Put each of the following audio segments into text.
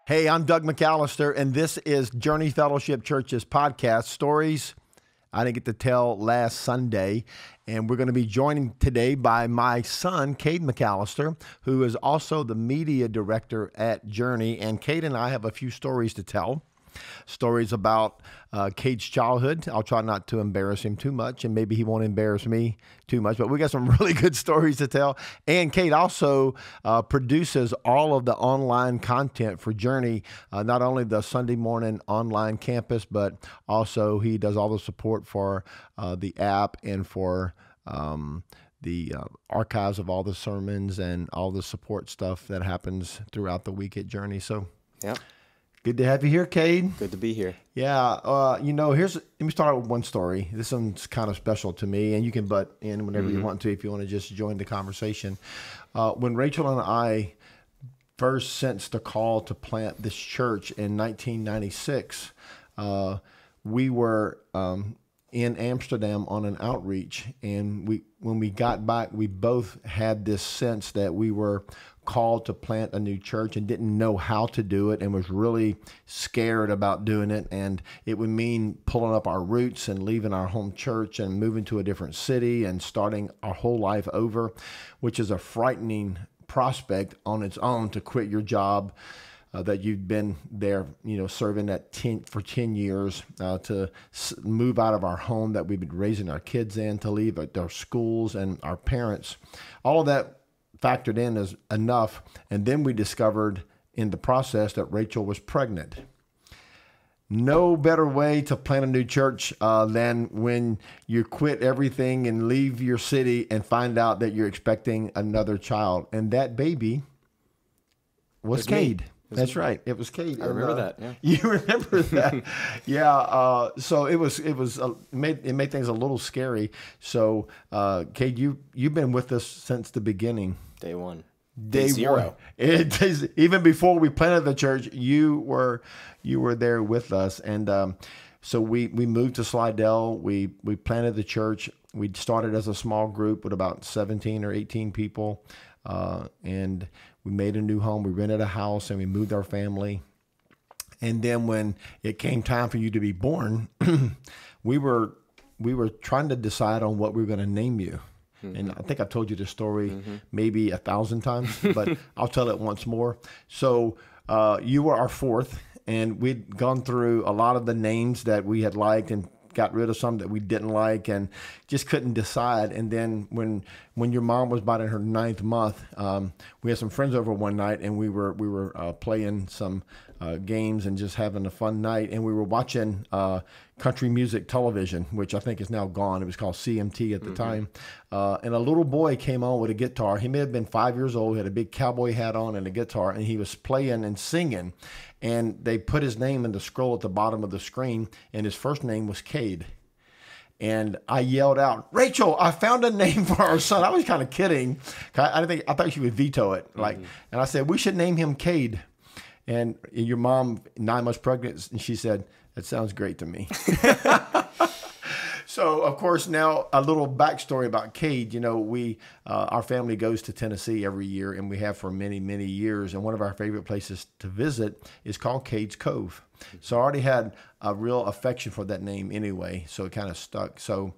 Hey, I'm Doug McAllister, and this is Journey Fellowship Church's podcast, Stories I Didn't Get to Tell Last Sunday. And we're going to be joined today by my son, Cade McAllister, who is also the media director at Journey. And Cade and I have a few stories to tell. Stories about Cade's childhood. I'll try not to embarrass him too much, and maybe he won't embarrass me too much, but we got some really good stories to tell. And Cade also produces all of the online content for Journey, not only the Sunday morning online campus, but also he does all the support for the app and for the archives of all the sermons and all the support stuff that happens throughout the week at Journey. So, yeah. Good to have you here, Cade. Good to be here. Yeah, let me start out with one story. This one's kind of special to me, and you can butt in whenever you want to if you want to just join the conversation. When Rachel and I first sensed the call to plant this church in 1996, we were in Amsterdam on an outreach, and when we got back, we both had this sense that we were called to plant a new church and didn't know how to do it and was really scared about doing it. And it would mean pulling up our roots and leaving our home church and moving to a different city and starting our whole life over, which is a frightening prospect on its own, to quit your job that you've been there, serving for 10 years, to move out of our home that we've been raising our kids in, to leave our schools and our parents. All of that factored in as enough. And then we discovered in the process that Rachel was pregnant. No better way to plant a new church than when you quit everything and leave your city and find out that you're expecting another child. And that baby was Cade. That's right. It was Cade. I remember that. Yeah. You remember that? Yeah. So it made things a little scary. So, Cade, you've been with us since the beginning. Day one. Day zero. Even before we planted the church, you were there with us, and so we moved to Slidell. We planted the church. We started as a small group with about 17 or 18 people, and we made a new home. We rented a house, and we moved our family. And then when it came time for you to be born, we were trying to decide on what we were going to name you. And I think I told you the story maybe 1,000 times, but I'll tell it once more. So you were our fourth, and we'd gone through a lot of the names that we had liked and got rid of some that we didn't like and just couldn't decide. And then when your mom was about in her 9th month, we had some friends over one night, and we were playing some games and just having a fun night. And we were watching country music television, which I think is now gone. It was called CMT at the time. And a little boy came on with a guitar. He may have been 5 years old. He had a big cowboy hat on and a guitar, and he was playing and singing. And they put his name in the scroll at the bottom of the screen, and his first name was Cade. And I yelled out, "Rachel, I found a name for our son." I was kind of kidding. I thought she would veto it. And I said, "We should name him Cade." And your mom, 9 months pregnant, and she said, "That sounds great to me." So, of course, now a little backstory about Cade. Our family goes to Tennessee every year, and we have for many, many years. And one of our favorite places to visit is called Cade's Cove. So I already had a real affection for that name anyway, so it kind of stuck. So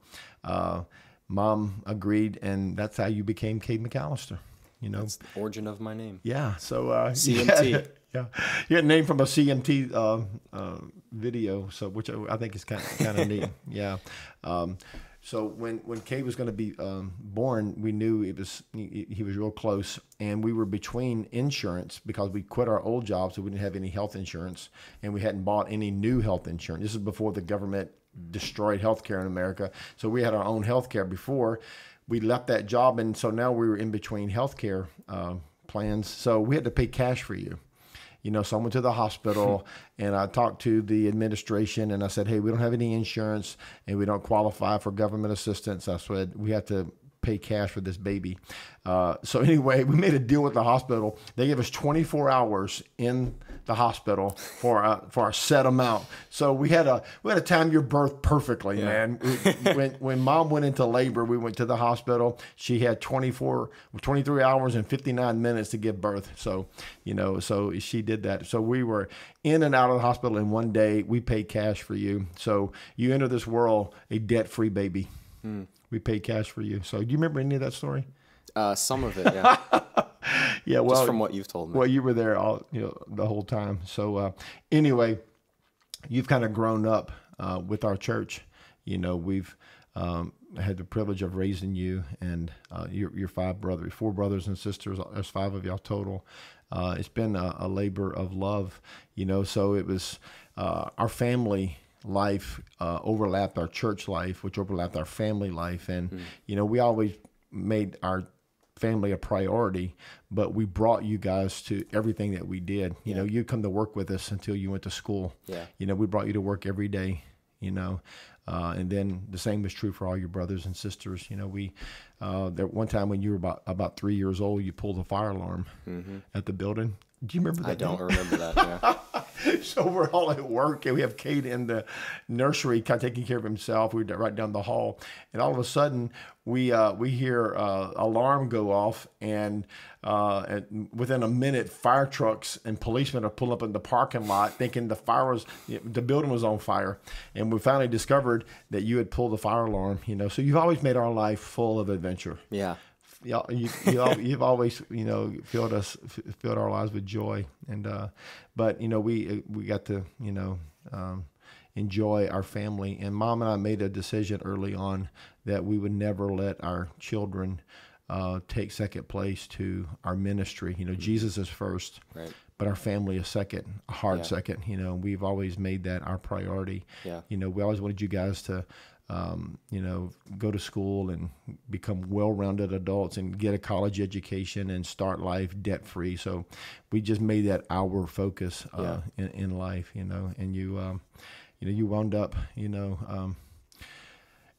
Mom agreed, and that's how you became Cade McAllister. That's the origin of my name. Yeah. So CMT. Yeah, you had a name from a CMT video, so which I think is kind of neat. Yeah. So when Cade was going to be born, we knew he was real close, and we were between insurance because we quit our old job, so we didn't have any health insurance, and we hadn't bought any new health insurance. This is before the government destroyed healthcare in America, so we had our own healthcare before we left that job, and so now we were in between healthcare plans, so we had to pay cash for you. So I went to the hospital and I talked to the administration and I said, "Hey, we don't have any insurance and we don't qualify for government assistance." I said, "We have to pay cash for this baby. So anyway, we made a deal with the hospital. They gave us 24 hours in the hospital for a set amount. So we had to time your birth perfectly, man. When mom went into labor, we went to the hospital. She had 23 hours and 59 minutes to give birth. So, so she did that. So we were in and out of the hospital in one day. We paid cash for you. So you enter this world a debt-free baby. We paid cash for you. So do you remember any of that story? Some of it, yeah. Yeah, well, just from what you've told me. Well, you were there the whole time. So anyway, you've kind of grown up with our church. We've had the privilege of raising you and your four brothers and sisters. There's 5 of y'all total. It's been a labor of love, So it was our family life overlapped our church life, which overlapped our family life, and we always made our family a priority, but we brought you guys to everything that we did. You'd come to work with us until you went to school. We brought you to work every day, and then the same was true for all your brothers and sisters. There one time when you were about 3 years old, you pulled a fire alarm at the building. Do you remember that? I don't remember that. Yeah. So we're all at work, and we have Cade in the nursery, kind of taking care of himself. We're right down the hall, and all of a sudden we hear alarm go off, and within a minute, fire trucks and policemen are pulling up in the parking lot, thinking the building was on fire, and we finally discovered that you had pulled the fire alarm. So you've always made our life full of adventure. Yeah. You've always filled our lives with joy, and but we got to enjoy our family. And Mom and I made a decision early on that we would never let our children take second place to our ministry. Jesus is first, right, but our family is second, a hard second. We've always made that our priority. We always wanted you guys to go to school and become well-rounded adults and get a college education and start life debt-free. So we just made that our focus in life, and you wound up,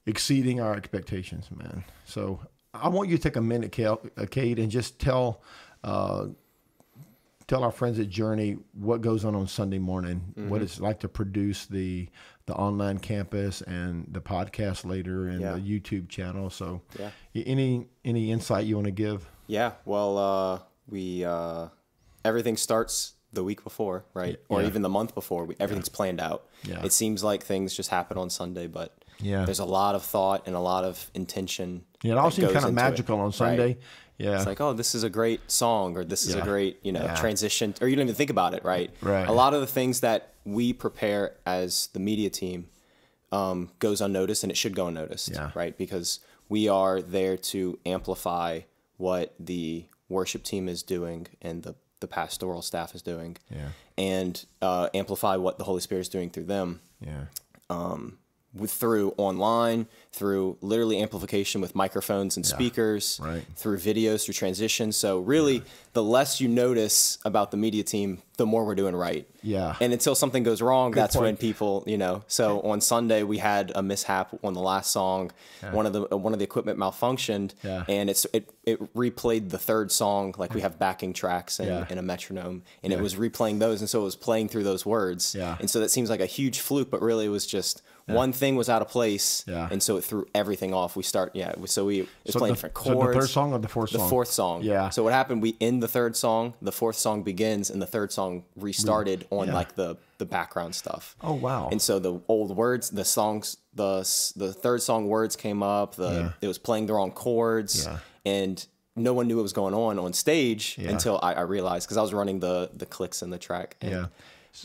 exceeding our expectations, man. So I want you to take a minute, Cade, and just tell our friends at Journey what goes on Sunday morning, what it's like to produce the online campus and the podcast later and the YouTube channel. So any insight you want to give? Yeah. Well, everything starts the week before, right? Or even the month before. Everything's planned out. It seems like things just happen on Sunday, but there's a lot of thought and a lot of intention. It all seems kind of magical on Sunday. Right? Yeah. It's like, oh, this is a great song, or this is a great, transition, or you don't even think about it, right? Right. A lot of the things that we prepare as the media team goes unnoticed, and it should go unnoticed, right? Because we are there to amplify what the worship team is doing and the pastoral staff is doing, and amplify what the Holy Spirit is doing through them. Through online, through literally amplification with microphones and speakers, through videos, through transitions. So really, the less you notice about the media team, the more we're doing right. Yeah. And until something goes wrong, that's when people, So on Sunday we had a mishap on the last song. One of the equipment malfunctioned, and it replayed the third song, like we have backing tracks and a metronome, and it was replaying those, and so it was playing through those words. And so that seems like a huge fluke, but really it was just one thing was out of place, and so it threw everything off. So we was playing different chords. So the third song or the fourth song? The fourth song. Yeah. So what happened? We end the third song, the fourth song begins, and the third song restarted on like the background stuff. Oh wow! And so the old words, the songs, the third song words came up. It was playing the wrong chords, and no one knew what was going on stage until I realized, because I was running the clicks in the track. And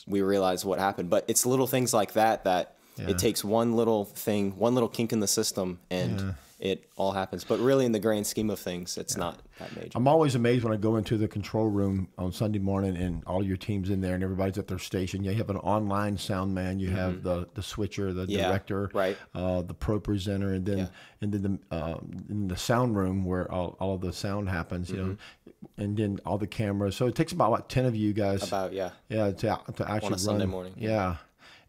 we realized what happened. But it's little things like that. It takes one little thing, one little kink in the system, and it all happens. But really, in the grand scheme of things, it's not that major. I'm always amazed when I go into the control room on Sunday morning and all your team's in there and everybody's at their station. You have an online sound man, you have the switcher, the director, the pro presenter, and then in the sound room where all of the sound happens, and then all the cameras. So it takes about 10 of you guys. To actually on a Sunday morning.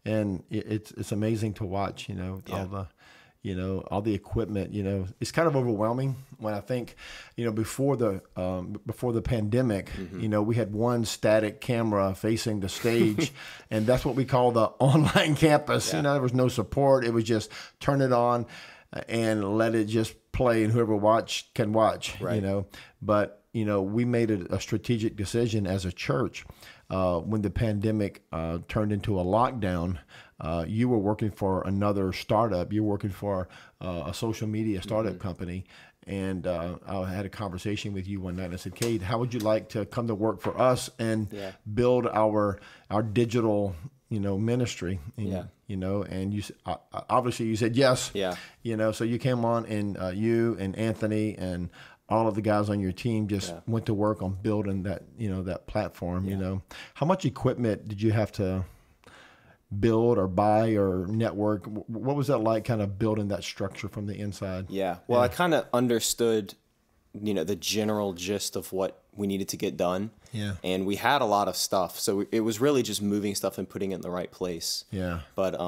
And it's amazing to watch, all all the equipment, it's kind of overwhelming when I think, before the pandemic, we had one static camera facing the stage and that's what we call the online campus. There was no support. It was just turn it on and let it just play and whoever can watch, but, we made a strategic decision as a church, when the pandemic, turned into a lockdown. You were working for another startup. You were working for a social media startup company. And I had a conversation with you one night. And I said, Cade, how would you like to come to work for us and build our digital, ministry? And, and you obviously you said yes. Yeah. So you came on and you and Anthony and all of the guys on your team just went to work on building that, that platform. How much equipment did you have to build or buy or network? What was that like, kind of building that structure from the inside? Well, I kind of understood, the general gist of what we needed to get done. And we had a lot of stuff. So it was really just moving stuff and putting it in the right place. But,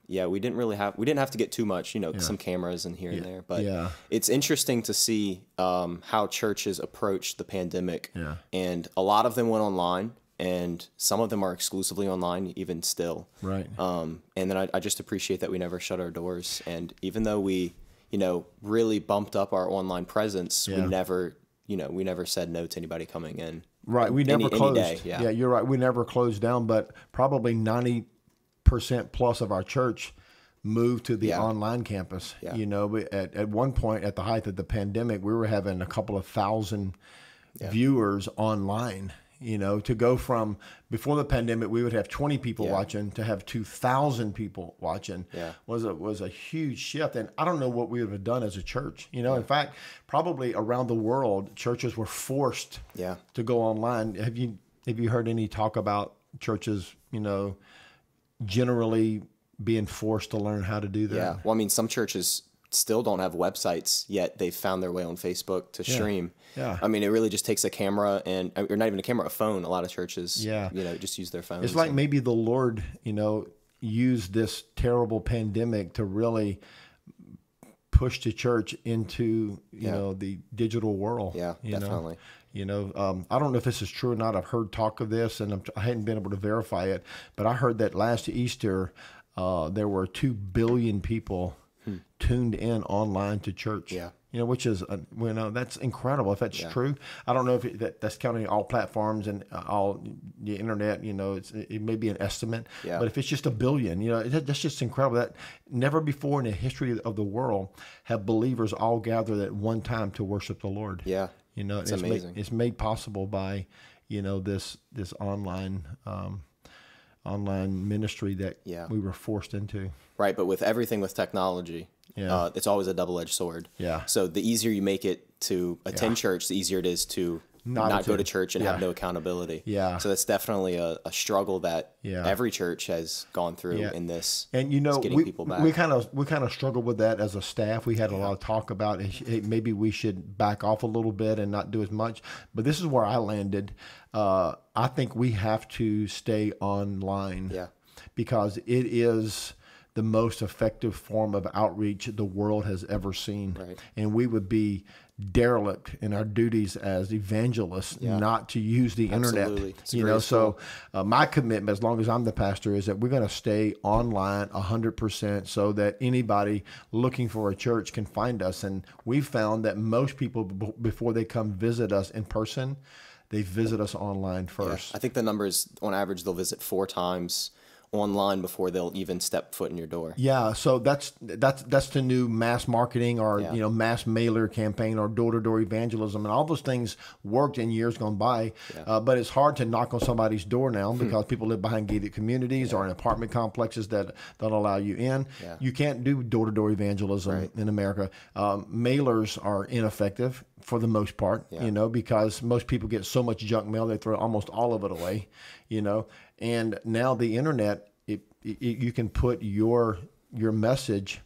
we didn't have to get too much, some cameras and here and there, but it's interesting to see, how churches approached the pandemic, and a lot of them went online. And some of them are exclusively online, even still. Right. And then I just appreciate that we never shut our doors. And even though we, really bumped up our online presence, we never said no to anybody coming in. Right. We never closed. Any day, yeah, you're right. We never closed down, but probably 90% plus of our church moved to the online campus. At one point at the height of the pandemic, we were having a couple of thousand viewers online. To go from before the pandemic, we would have 20 people watching to have 2,000 people watching was a huge shift. And I don't know what we would have done as a church. In fact, probably around the world, churches were forced to go online. Have you heard any talk about churches, generally being forced to learn how to do that? Yeah. Well, I mean, some churches still don't have websites yet. They've found their way on Facebook to stream. Yeah. I mean, it really just takes a camera or not even a camera, a phone. A lot of churches, just use their phones. It's like maybe the Lord, used this terrible pandemic to really push the church into, the digital world. Yeah, definitely. I don't know if this is true or not. I've heard talk of this and I hadn't been able to verify it, but I heard that last Easter, there were 2 billion people tuned in online to church. Which is, that's incredible. If that's true, I don't know if that's counting all platforms and all the internet. It may be an estimate, but if it's just 1 billion, that's just incredible. That never before in the history of the world have believers all gathered at one time to worship the Lord. It's amazing. It's made possible by, this online ministry that we were forced into. Right, but with everything with technology, it's always a double-edged sword. So the easier you make it to attend church, the easier it is to not go to church and have no accountability. So that's definitely a struggle that every church has gone through in this. And getting people back. We kind of struggled with that as a staff. We had a lot of talk about hey, maybe we should back off a little bit and not do as much. But this is where I landed. I think we have to stay online because it is the most effective form of outreach the world has ever seen. And we would be derelict in our duties as evangelists not to use the internet. So my commitment, as long as I'm the pastor, is that we're going to stay online 100% so that anybody looking for a church can find us. And we've found that most people, before they come visit us in person, they visit us online first. I think the numbers, on average, they'll visit 4 times online before they'll even step foot in your door. So that's the new mass marketing or mass mailer campaign or door-to-door evangelism, and all those things worked in years gone by. But it's hard to knock on somebody's door now because people live behind gated communities or in apartment complexes that don't allow you in. You can't do door-to-door evangelism in America. Mailers are ineffective for the most part, because most people get so much junk mail they throw almost all of it away, And now the internet, you can put your your message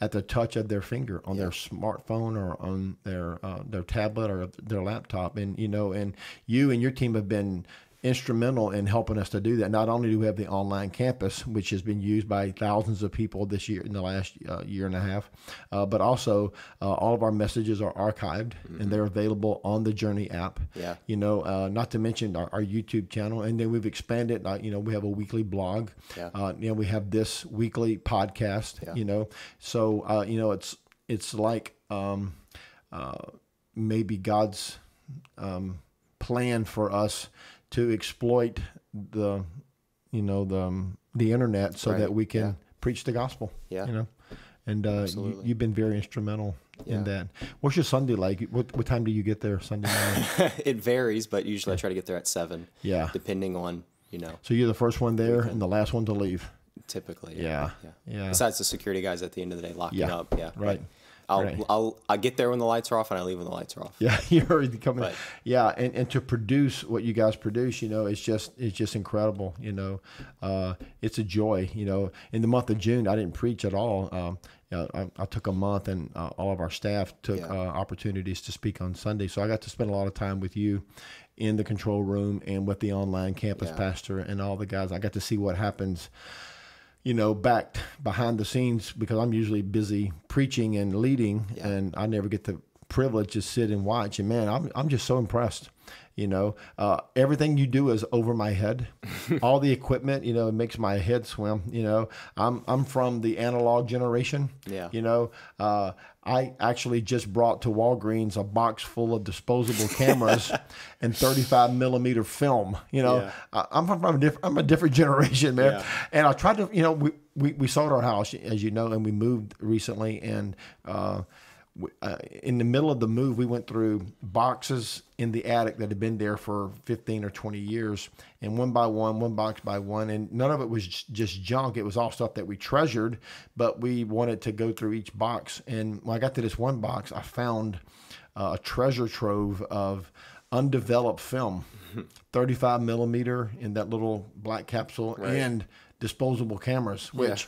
at the touch of their finger on their smartphone or on their tablet or their laptop. And, you know, and you and your team have been instrumental in helping us to do that. Not only do we have the online campus, which has been used by thousands of people this year in the last year and a half, but also all of our messages are archived and they're available on the Journey app. Yeah. Not to mention our YouTube channel, and then we've expanded. We have a weekly blog. Yeah. We have this weekly podcast. Yeah. So it's like maybe God's plan for us to exploit the internet so that we can preach the gospel. Yeah. And you've been very instrumental in that. What's your Sunday like? What time do you get there Sunday morning? It varies, but usually I try to get there at 7. Yeah. Depending on, So you're the first one there and the last one to leave. Typically. Yeah. Besides the security guys at the end of the day locking up. Yeah. Right. I get there when the lights are off, and I leave when the lights are off. Yeah, you're already coming. And to produce what you guys produce, it's just incredible. It's a joy. In the month of June, I didn't preach at all. I took a month, and all of our staff took opportunities to speak on Sunday. So I got to spend a lot of time with you in the control room and with the online campus pastor and all the guys. I got to see what happens. Back behind the scenes, because I'm usually busy preaching and leading, and I never get the privilege to sit and watch. And man, I'm just so impressed. Everything you do is over my head. All the equipment, it makes my head swim. I'm from the analog generation. Yeah. I actually just brought to Walgreens a box full of disposable cameras and 35 millimeter film. I'm a different generation, man. Yeah. And I tried to, we sold our house, as you know, and we moved recently. And in the middle of the move, we went through boxes in the attic that had been there for 15 or 20 years, and one box by one, and none of it was just junk. It was all stuff that we treasured, but we wanted to go through each box. And when I got to this one box, I found a treasure trove of undeveloped film, 35 millimeter in that little black capsule, and disposable cameras, which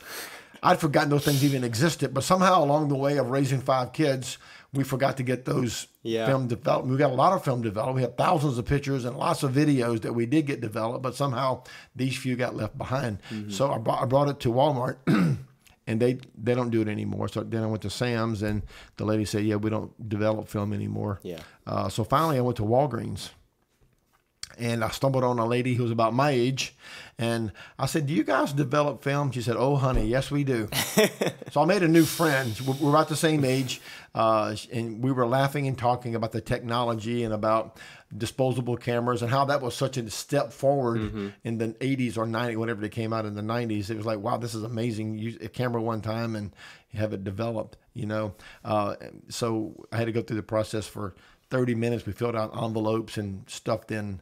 I'd forgotten those things even existed, but somehow along the way of raising 5 kids, we forgot to get those film developed. We got a lot of film developed. We had thousands of pictures and lots of videos that we did get developed, but somehow these few got left behind. So I brought it to Walmart, and they don't do it anymore. So then I went to Sam's, and the lady said, we don't develop film anymore. Yeah. So finally I went to Walgreens. And I stumbled on a lady who was about my age, and I said, "Do you guys develop film?" She said, "Oh, honey, yes, we do." So I made a new friend. We're about the same age, and we were laughing and talking about the technology and about disposable cameras and how that was such a step forward in the 80s or 90s, whenever they came out in the 90s. It was like, wow, this is amazing. Use a camera one time and have it developed, So I had to go through the process for 30 minutes. We filled out envelopes and stuffed in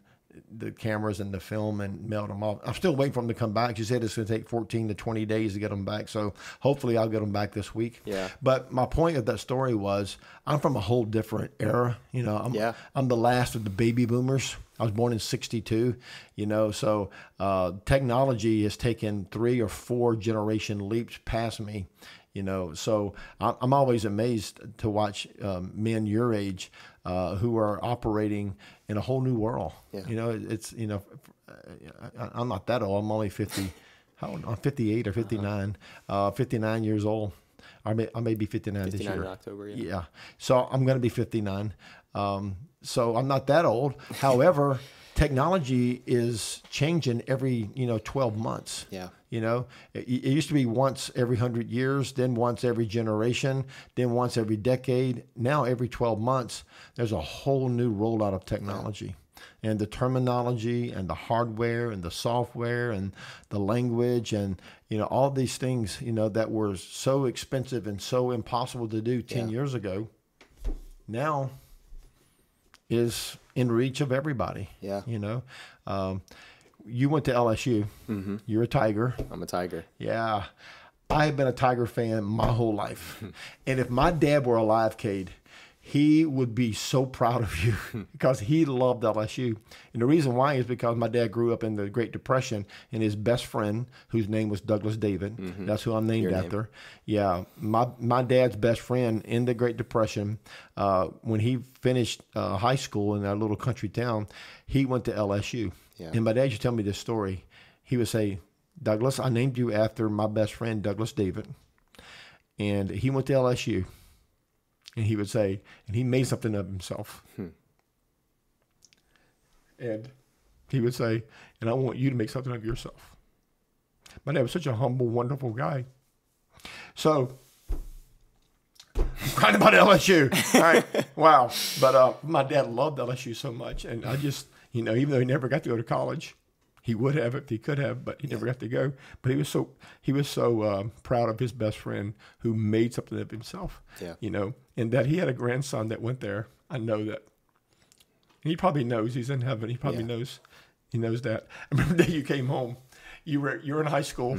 the cameras and the film and mailed them off. I'm still waiting for them to come back. She said it's going to take 14 to 20 days to get them back. So hopefully I'll get them back this week. Yeah. But my point of that story was I'm from a whole different era. I'm the last of the baby boomers. I was born in 62, so technology has taken 3 or 4 generation leaps past me. So I'm always amazed to watch men your age who are operating in a whole new world. Yeah. I'm not that old. I'm only 50. I'm 58 or 59. 59 years old. I may be 59 this year. 59 in October. Yeah. So I'm going to be 59. So I'm not that old. However, technology is changing every 12 months. Yeah. It used to be once every 100 years, then once every generation, then once every decade. Now every 12 months, there's a whole new rollout of technology. And the terminology and the hardware and the software and the language and, all these things, that were so expensive and so impossible to do 10 years ago, now is in reach of everybody. Yeah. You went to LSU. Mm-hmm. You're a Tiger. I'm a Tiger. Yeah. I have been a Tiger fan my whole life. And if my dad were alive, Cade, he would be so proud of you because he loved LSU. And the reason why is because my dad grew up in the Great Depression, and his best friend, whose name was Douglas David, that's who I'm named after. Yeah, my dad's best friend in the Great Depression, when he finished high school in our little country town, he went to LSU. Yeah. And my dad used to tell me this story. He would say, Douglas, I named you after my best friend, Douglas David. And he went to LSU. And he would say, and he made something of himself. And he would say, and I want you to make something of yourself. My dad was such a humble, wonderful guy. So, I'm crying about LSU. All right. Wow. But my dad loved LSU so much. And I just, even though he never got to go to college, he would have if he could have, but he never got to go. But he was so proud of his best friend who made something of himself. Yeah. And that he had a grandson that went there. I know that. And he probably knows. He's in heaven. He probably knows. He knows that. I remember the day you came home. You were in high school,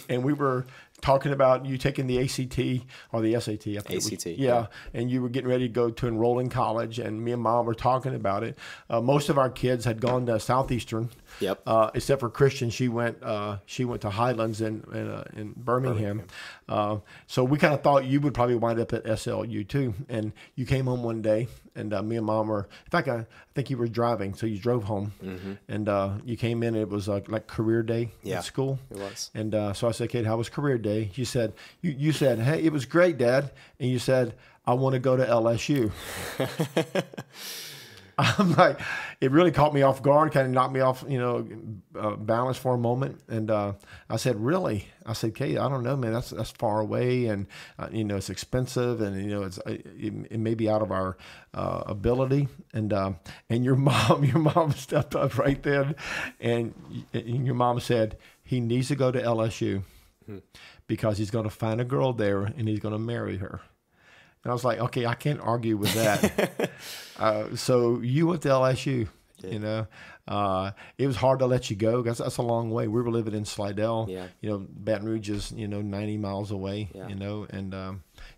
and we were talking about you taking the ACT or the SAT. I think ACT. Yeah, and you were getting ready to go to enroll in college, and me and Mom were talking about it. Most of our kids had gone to Southeastern. Yep. Except for Christian, she went to Highlands in Birmingham. So we kind of thought you would probably wind up at SLU too. And you came home one day, and me and Mom were. In fact, I think you were driving, so you drove home, and you came in. And it was like career day at school. It was. And so I said, Cade, how was career day? You said, you said, hey, it was great, Dad. And you said, I want to go to LSU. I'm like, it really caught me off guard, kind of knocked me off, balance for a moment. And I said, really? I said, Cade, I don't know, man. That's far away, and it's expensive, and it may be out of our ability. And your mom stepped up right then, and your mom said he needs to go to LSU because he's going to find a girl there, and he's going to marry her. And I was like, okay, I can't argue with that. So you went to LSU, it was hard to let you go because that's a long way. We were living in Slidell, Baton Rouge is, 90 miles away, and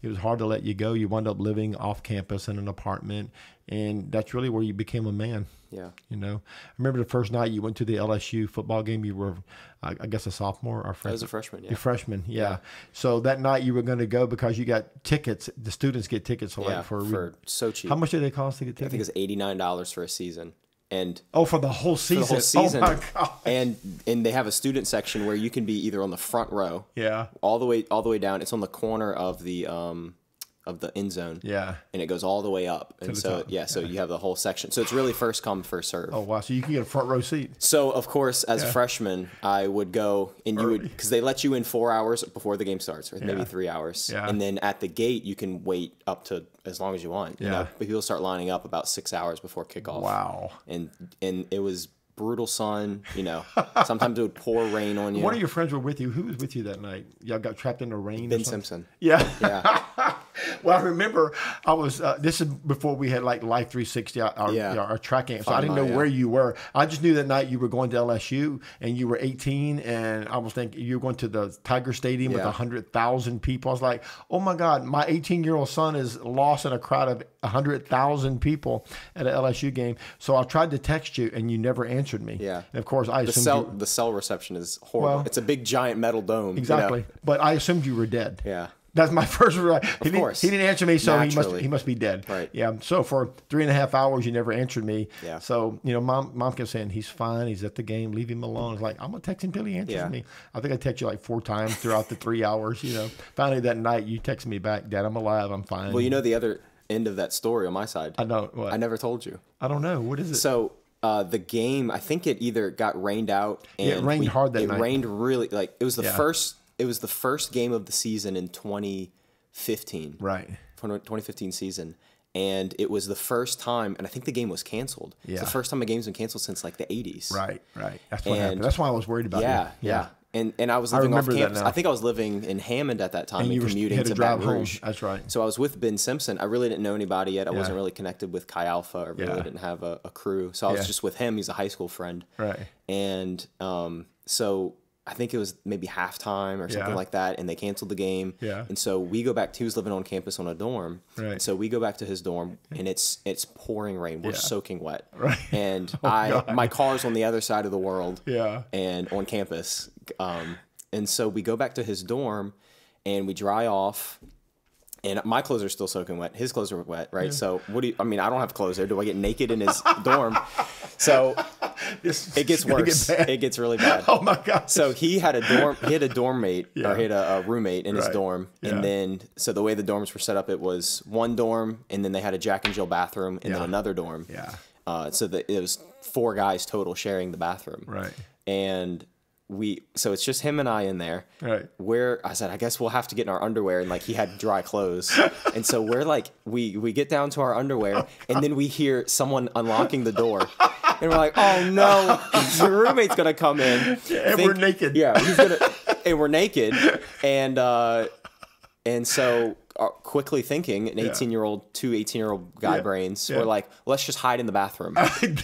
it was hard to let you go. You wound up living off campus in an apartment, and that's really where you became a man. Yeah. I remember the first night you went to the LSU football game. You were, I guess, a sophomore or freshman. I was a freshman, yeah. You're freshman, yeah. So that night you were going to go because you got tickets. The students get tickets for so cheap. How much did they cost to get tickets? I think it's $89 for a season. And for the whole season. For the whole season. Oh my God. And they have a student section where you can be either on the front row, all the way down. It's on the corner of the end zone, and it goes all the way up, and so so you have the whole section. So it's really first come, first serve. Oh wow! So you can get a front row seat. So of course, as a freshman, I would go, and you would, because they let you in 4 hours before the game starts, or maybe 3 hours, and then at the gate you can wait up to as long as you want. But people start lining up about 6 hours before kickoff. Wow! And it was brutal sun, sometimes it would pour rain on you. One of your friends were with you. Who was with you that night? Y'all got trapped in the rain? Ben Simpson. Yeah. Well, I remember I was, this is before we had like Life 360, our tracking. So I didn't know where you were. I just knew that night you were going to LSU and you were 18, and I was thinking you were going to the Tiger Stadium with 100,000 people. I was like, oh my God, my 18-year-old son is lost in a crowd of 100,000 people at an LSU game. So I tried to text you and you never answered me. Yeah. And of course, I assumed the cell reception is horrible. Well, it's a big giant metal dome. Exactly. But I assumed you were dead. Yeah. That's my first. Of course. He didn't answer me, so he must be dead. Right. Yeah. So for 3.5 hours, you never answered me. Yeah. So mom kept saying he's fine. He's at the game. Leave him alone. I was like, I'm gonna text him till he answers me. I think I texted you like 4 times throughout the 3 hours. Finally that night you texted me back, Dad, I'm alive. I'm fine. Well, the other end of that story on my side. I know. What? I never told you. I don't know. What is it? So the game, I think it either got rained out. And it rained hard that night. It rained really it was the first. It was the first game of the season in 2015. Right. 2015 season. And it was the first time, and I think the game was canceled. Yeah. It's the first time a game's been canceled since like the 80s. Right. That's what happened. That's why I was worried about it. Yeah. And I was living off campus. I think I was living in Hammond at that time and commuting to Baton Rouge. That's right. So I was with Ben Simpson. I really didn't know anybody yet. I wasn't really connected with Chi Alpha. I really didn't have a crew. So I was just with him. He's a high school friend. Right. And so I think it was maybe halftime or something like that, and they canceled the game. Yeah. And so we go back. He was living on campus on a dorm. Right. And so we go back to his dorm, and it's pouring rain. We're soaking wet. Right. And my car's on the other side of the world. Yeah. And on campus. And so we go back to his dorm, and we dry off. And my clothes are still soaking wet. His clothes are wet, right? Yeah. So I don't have clothes there. Do I get naked in his dorm? So it gets worse. It gets really bad. Oh my God. So he had a dorm mate, or he had a roommate in his dorm. And then, so the way the dorms were set up, it was one dorm, and then they had a Jack and Jill bathroom, and then another dorm. Yeah. So that it was 4 guys total sharing the bathroom. Right. And so it's just him and I in there. Right. Where I said, I guess we'll have to get in our underwear, and like he had dry clothes. And so we're like, we get down to our underwear, and then we hear someone unlocking the door. And we're like, oh no, your roommate's gonna come in. And we're naked. Yeah, and we're naked. And so quickly thinking, two 18-year-old guy brains, we're like, let's just hide in the bathroom.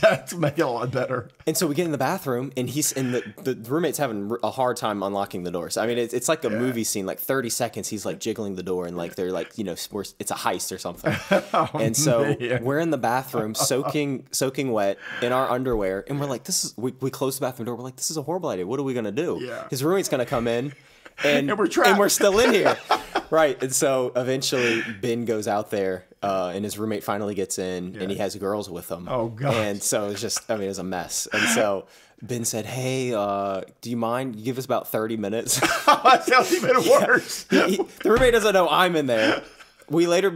That's make it a lot better. And so we get in the bathroom, and the roommate's having a hard time unlocking the doors. I mean, it's like a movie scene, like 30 seconds, he's like jiggling the door, and like they're like, it's a heist or something. And so we're in the bathroom, soaking wet in our underwear, and we're like, we close the bathroom door. We're like, this is a horrible idea. What are we gonna do? Yeah. His roommate's gonna come in. And we're trapped. And we're still in here. Right. And so eventually Ben goes out there, and his roommate finally gets in, and he has girls with him. Oh, God. And so it's just, it was a mess. And so Ben said, hey, do you mind? You give us about 30 minutes. That sounds even worse. The roommate doesn't know I'm in there. We later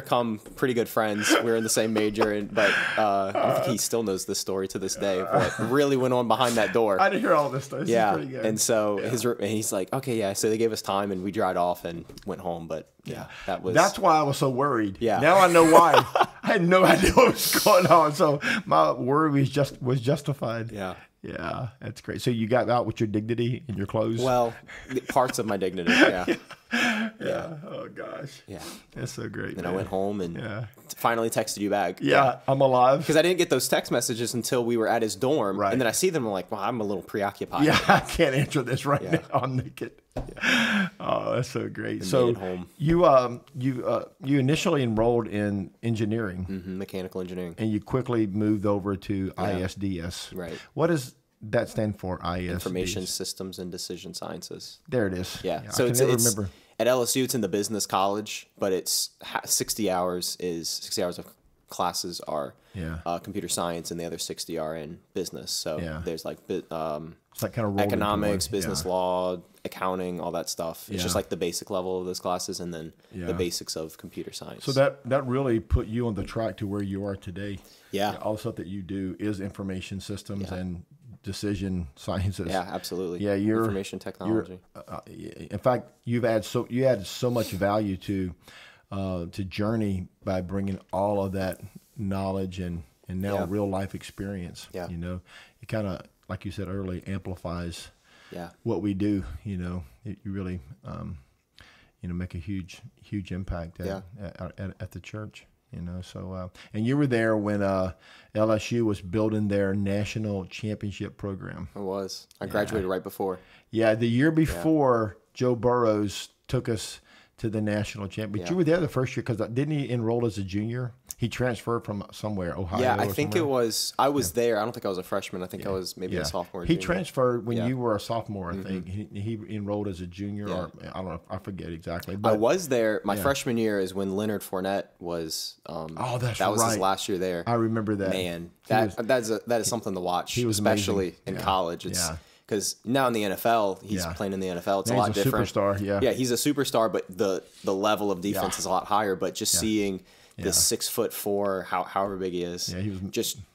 come pretty good friends. We're in the same major, but I don't think he still knows this story to this day. What really went on behind that door? I didn't hear all this stuff. This is pretty good. And so he's like, okay, yeah. So they gave us time, and we dried off and went home. But that's why I was so worried. Yeah. Now I know why. I had no idea what was going on, so my worry was justified. Yeah. Yeah, that's great. So you got out with your dignity in your clothes? Well, parts of my dignity, yeah. Yeah. Oh, gosh. Yeah. That's so great. Then I went home and finally texted you back. Yeah, I'm alive. Because I didn't get those text messages until we were at his dorm. Right. And then I see them, I'm like, well, I'm a little preoccupied. Yeah, I can't answer this right now. I'm naked. Yeah. Oh, that's so great. So home. You initially enrolled in engineering. Mm-hmm, mechanical engineering. And you quickly moved over to ISDS. Right. What does that stand for, ISDS? Information Systems and Decision Sciences. There it is. Yeah. So it's remember. At LSU, it's in the business college, but it's 60 hours of classes are computer science, and the other 60 are in business. So there's like it's like kind of economics, business law, accounting, all that stuff. It's just like the basic level of those classes, and then the basics of computer science. So that really put you on the track to where you are today. Yeah. All the stuff that you do is information systems and decision sciences. Yeah, absolutely. Yeah, you're information technology. In fact, you added so much value to Journey by bringing all of that knowledge and now real life experience. Yeah. It kind of, like you said earlier, amplifies what we do. You really make a huge impact at the church. So and you were there when LSU was building their national championship program. I was. I graduated right before. Yeah, the year before Joe Burrows took us to the national championship. But you were there the first year because didn't he enroll as a junior? He transferred from somewhere, Ohio. Yeah, I think it was. I was there. I don't think I was a freshman. I think I was maybe a sophomore. He transferred when you were a sophomore. I think he enrolled as a junior, or I don't know. I forget exactly. But I was there. My freshman year is when Leonard Fournette was. That was his last year there. I remember that. Man, that is something to watch. He was especially in college. It's because now in the NFL, he's playing in the NFL. It's a lot different. Superstar. Yeah, he's a superstar, but the level of defense is a lot higher. But just seeing this 6'4", however big he is,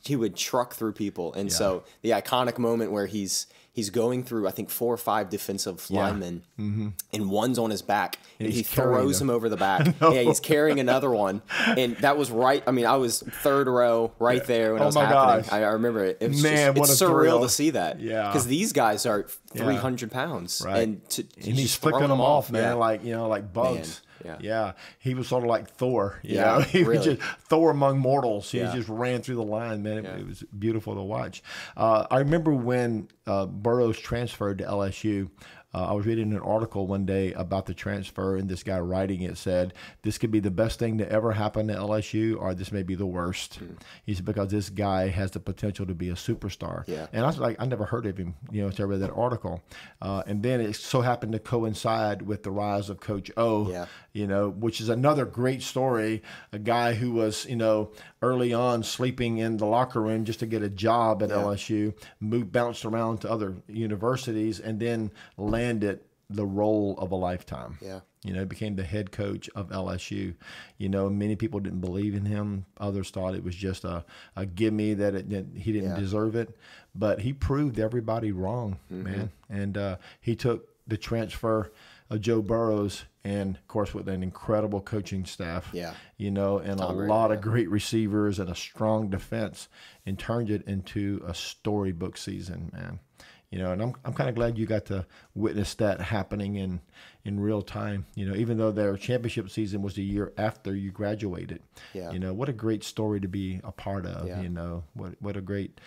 he would truck through people. And so the iconic moment where he's going through, I think, 4 or 5 defensive linemen, and one's on his back, and he throws him over the back. He's carrying another one, and that was right. I mean, I was third row right there when it was happening. I remember it. It was it's surreal to see that. Yeah, because these guys are 300 pounds, right? And he's flicking them off, man, like bugs. Yeah. He was sort of like Thor, you know. He was just Thor among mortals. He just ran through the line, man. It was beautiful to watch. I remember when Burrows transferred to LSU. I was reading an article one day about the transfer, and this guy writing it said, this could be the best thing to ever happen to LSU, or this may be the worst. He said, because this guy has the potential to be a superstar. And I was like, I never heard of him, you know, until I read that article. And then it so happened to coincide with the rise of Coach O, you know, which is another great story. A guy who was, you know, early on sleeping in the locker room just to get a job at LSU, bounced around to other universities, and then landed the role of a lifetime. You know, became the head coach of LSU. You know, many people didn't believe in him. Others thought it was just a gimme that he didn't deserve it. But he proved everybody wrong, man. And he took the transfer of Joe Burrows, and of course with an incredible coaching staff, you know, and a lot of great receivers and a strong defense, and turned it into a storybook season, man. You know, and I'm kind of glad you got to witness that happening in real time. You know, even though their championship season was the year after you graduated. You know, what a great story to be a part of. You know, what a great,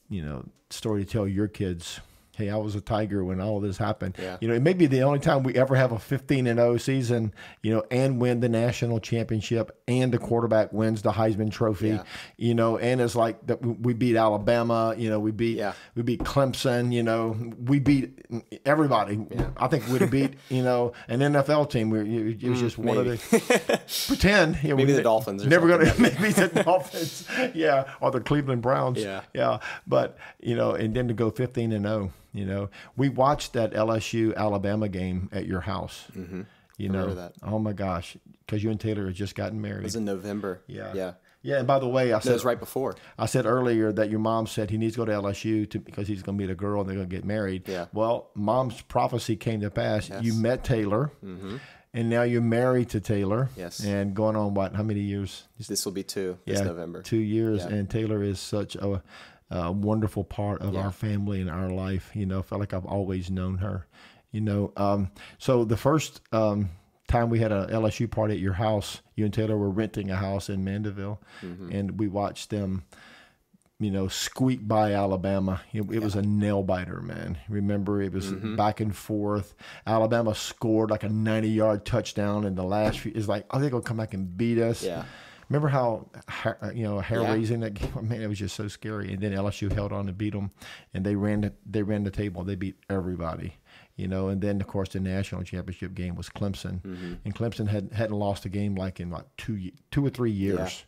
you know, story to tell your kids. Hey, I was a Tiger when all of this happened. You know, it may be the only time we ever have a 15-0 season, you know, and win the national championship, and the quarterback wins the Heisman Trophy, you know, and it's like that we beat Alabama, you know, we beat Clemson, you know, we beat everybody. I think we'd have beat, you know, an NFL team. It was just one of the pretend. You know, maybe the Dolphins. Or never going to maybe the Dolphins, or the Cleveland Browns, But you know, and then to go 15-0. You know, we watched that LSU Alabama game at your house. You know, that. Oh my gosh, because you and Taylor had just gotten married. It was in November. Yeah. And by the way, I said it was right before. I said earlier that your mom said he needs to go to LSU because he's going to meet a girl and they're going to get married. Well, Mom's prophecy came to pass. You met Taylor. And now you're married to Taylor. And going on what? How many years? This will be 2 this November. 2 years. And Taylor is such a wonderful part of our family and our life. You know, I felt like I've always known her. You know, so the first time we had a LSU party at your house, you and Taylor were renting a house in Mandeville, and we watched them, you know, squeak by Alabama. It was a nail biter, man. Remember, it was back and forth. Alabama scored like a 90-yard touchdown in the last few. It's like, oh, they're going to come back and beat us. Remember how, you know, hair-raising that game? Man, it was just so scary. And then LSU held on to beat them, and they ran the table. They beat everybody, you know. And then, of course, the national championship game was Clemson, and Clemson hadn't lost a game like in like 2 or 3 years.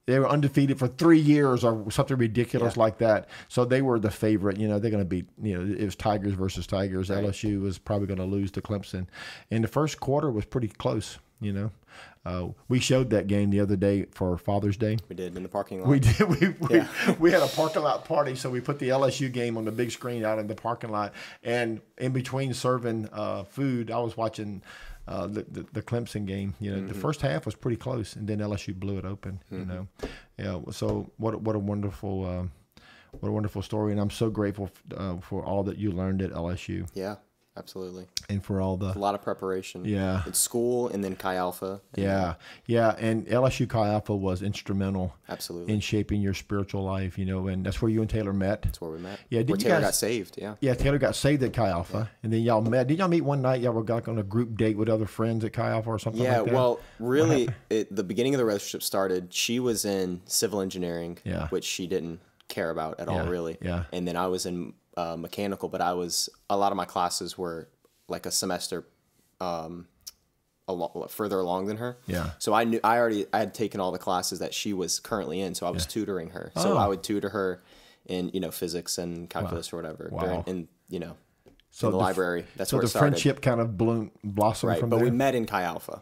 They were undefeated for 3 years or something ridiculous like that. So they were the favorite. You know, they're going to beat, you know, it was Tigers versus Tigers. LSU was probably going to lose to Clemson. And the first quarter was pretty close, you know. We showed that game the other day for Father's Day. We did, in the parking lot. We did. We had a parking lot party, so we put the LSU game on the big screen out in the parking lot. And in between serving food, I was watching the Clemson game. You know, the first half was pretty close, and then LSU blew it open. You know, so what a wonderful story, and I'm so grateful for all that you learned at LSU. Absolutely. And for all a lot of preparation. In school, and then Chi Alpha. And LSU Chi Alpha was instrumental. Absolutely. In shaping your spiritual life, you know, and that's where you and Taylor met. That's where we met. Where Taylor got saved. Yeah, Taylor got saved at Chi Alpha, and then y'all met. Did y'all meet one night? Y'all were like on a group date with other friends at Chi Alpha or something like that? Yeah, well, really, the beginning of the relationship started, she was in civil engineering, which she didn't care about at all, really. And then I was in mechanical, but a lot of my classes were like a semester a lot further along than her. So I had taken all the classes that she was currently in, so I was tutoring her. So I would tutor her in, you know, physics and calculus or whatever during, you know, in the library. That's where it started. So the friendship kind of blossomed from there. But we met in Chi Alpha,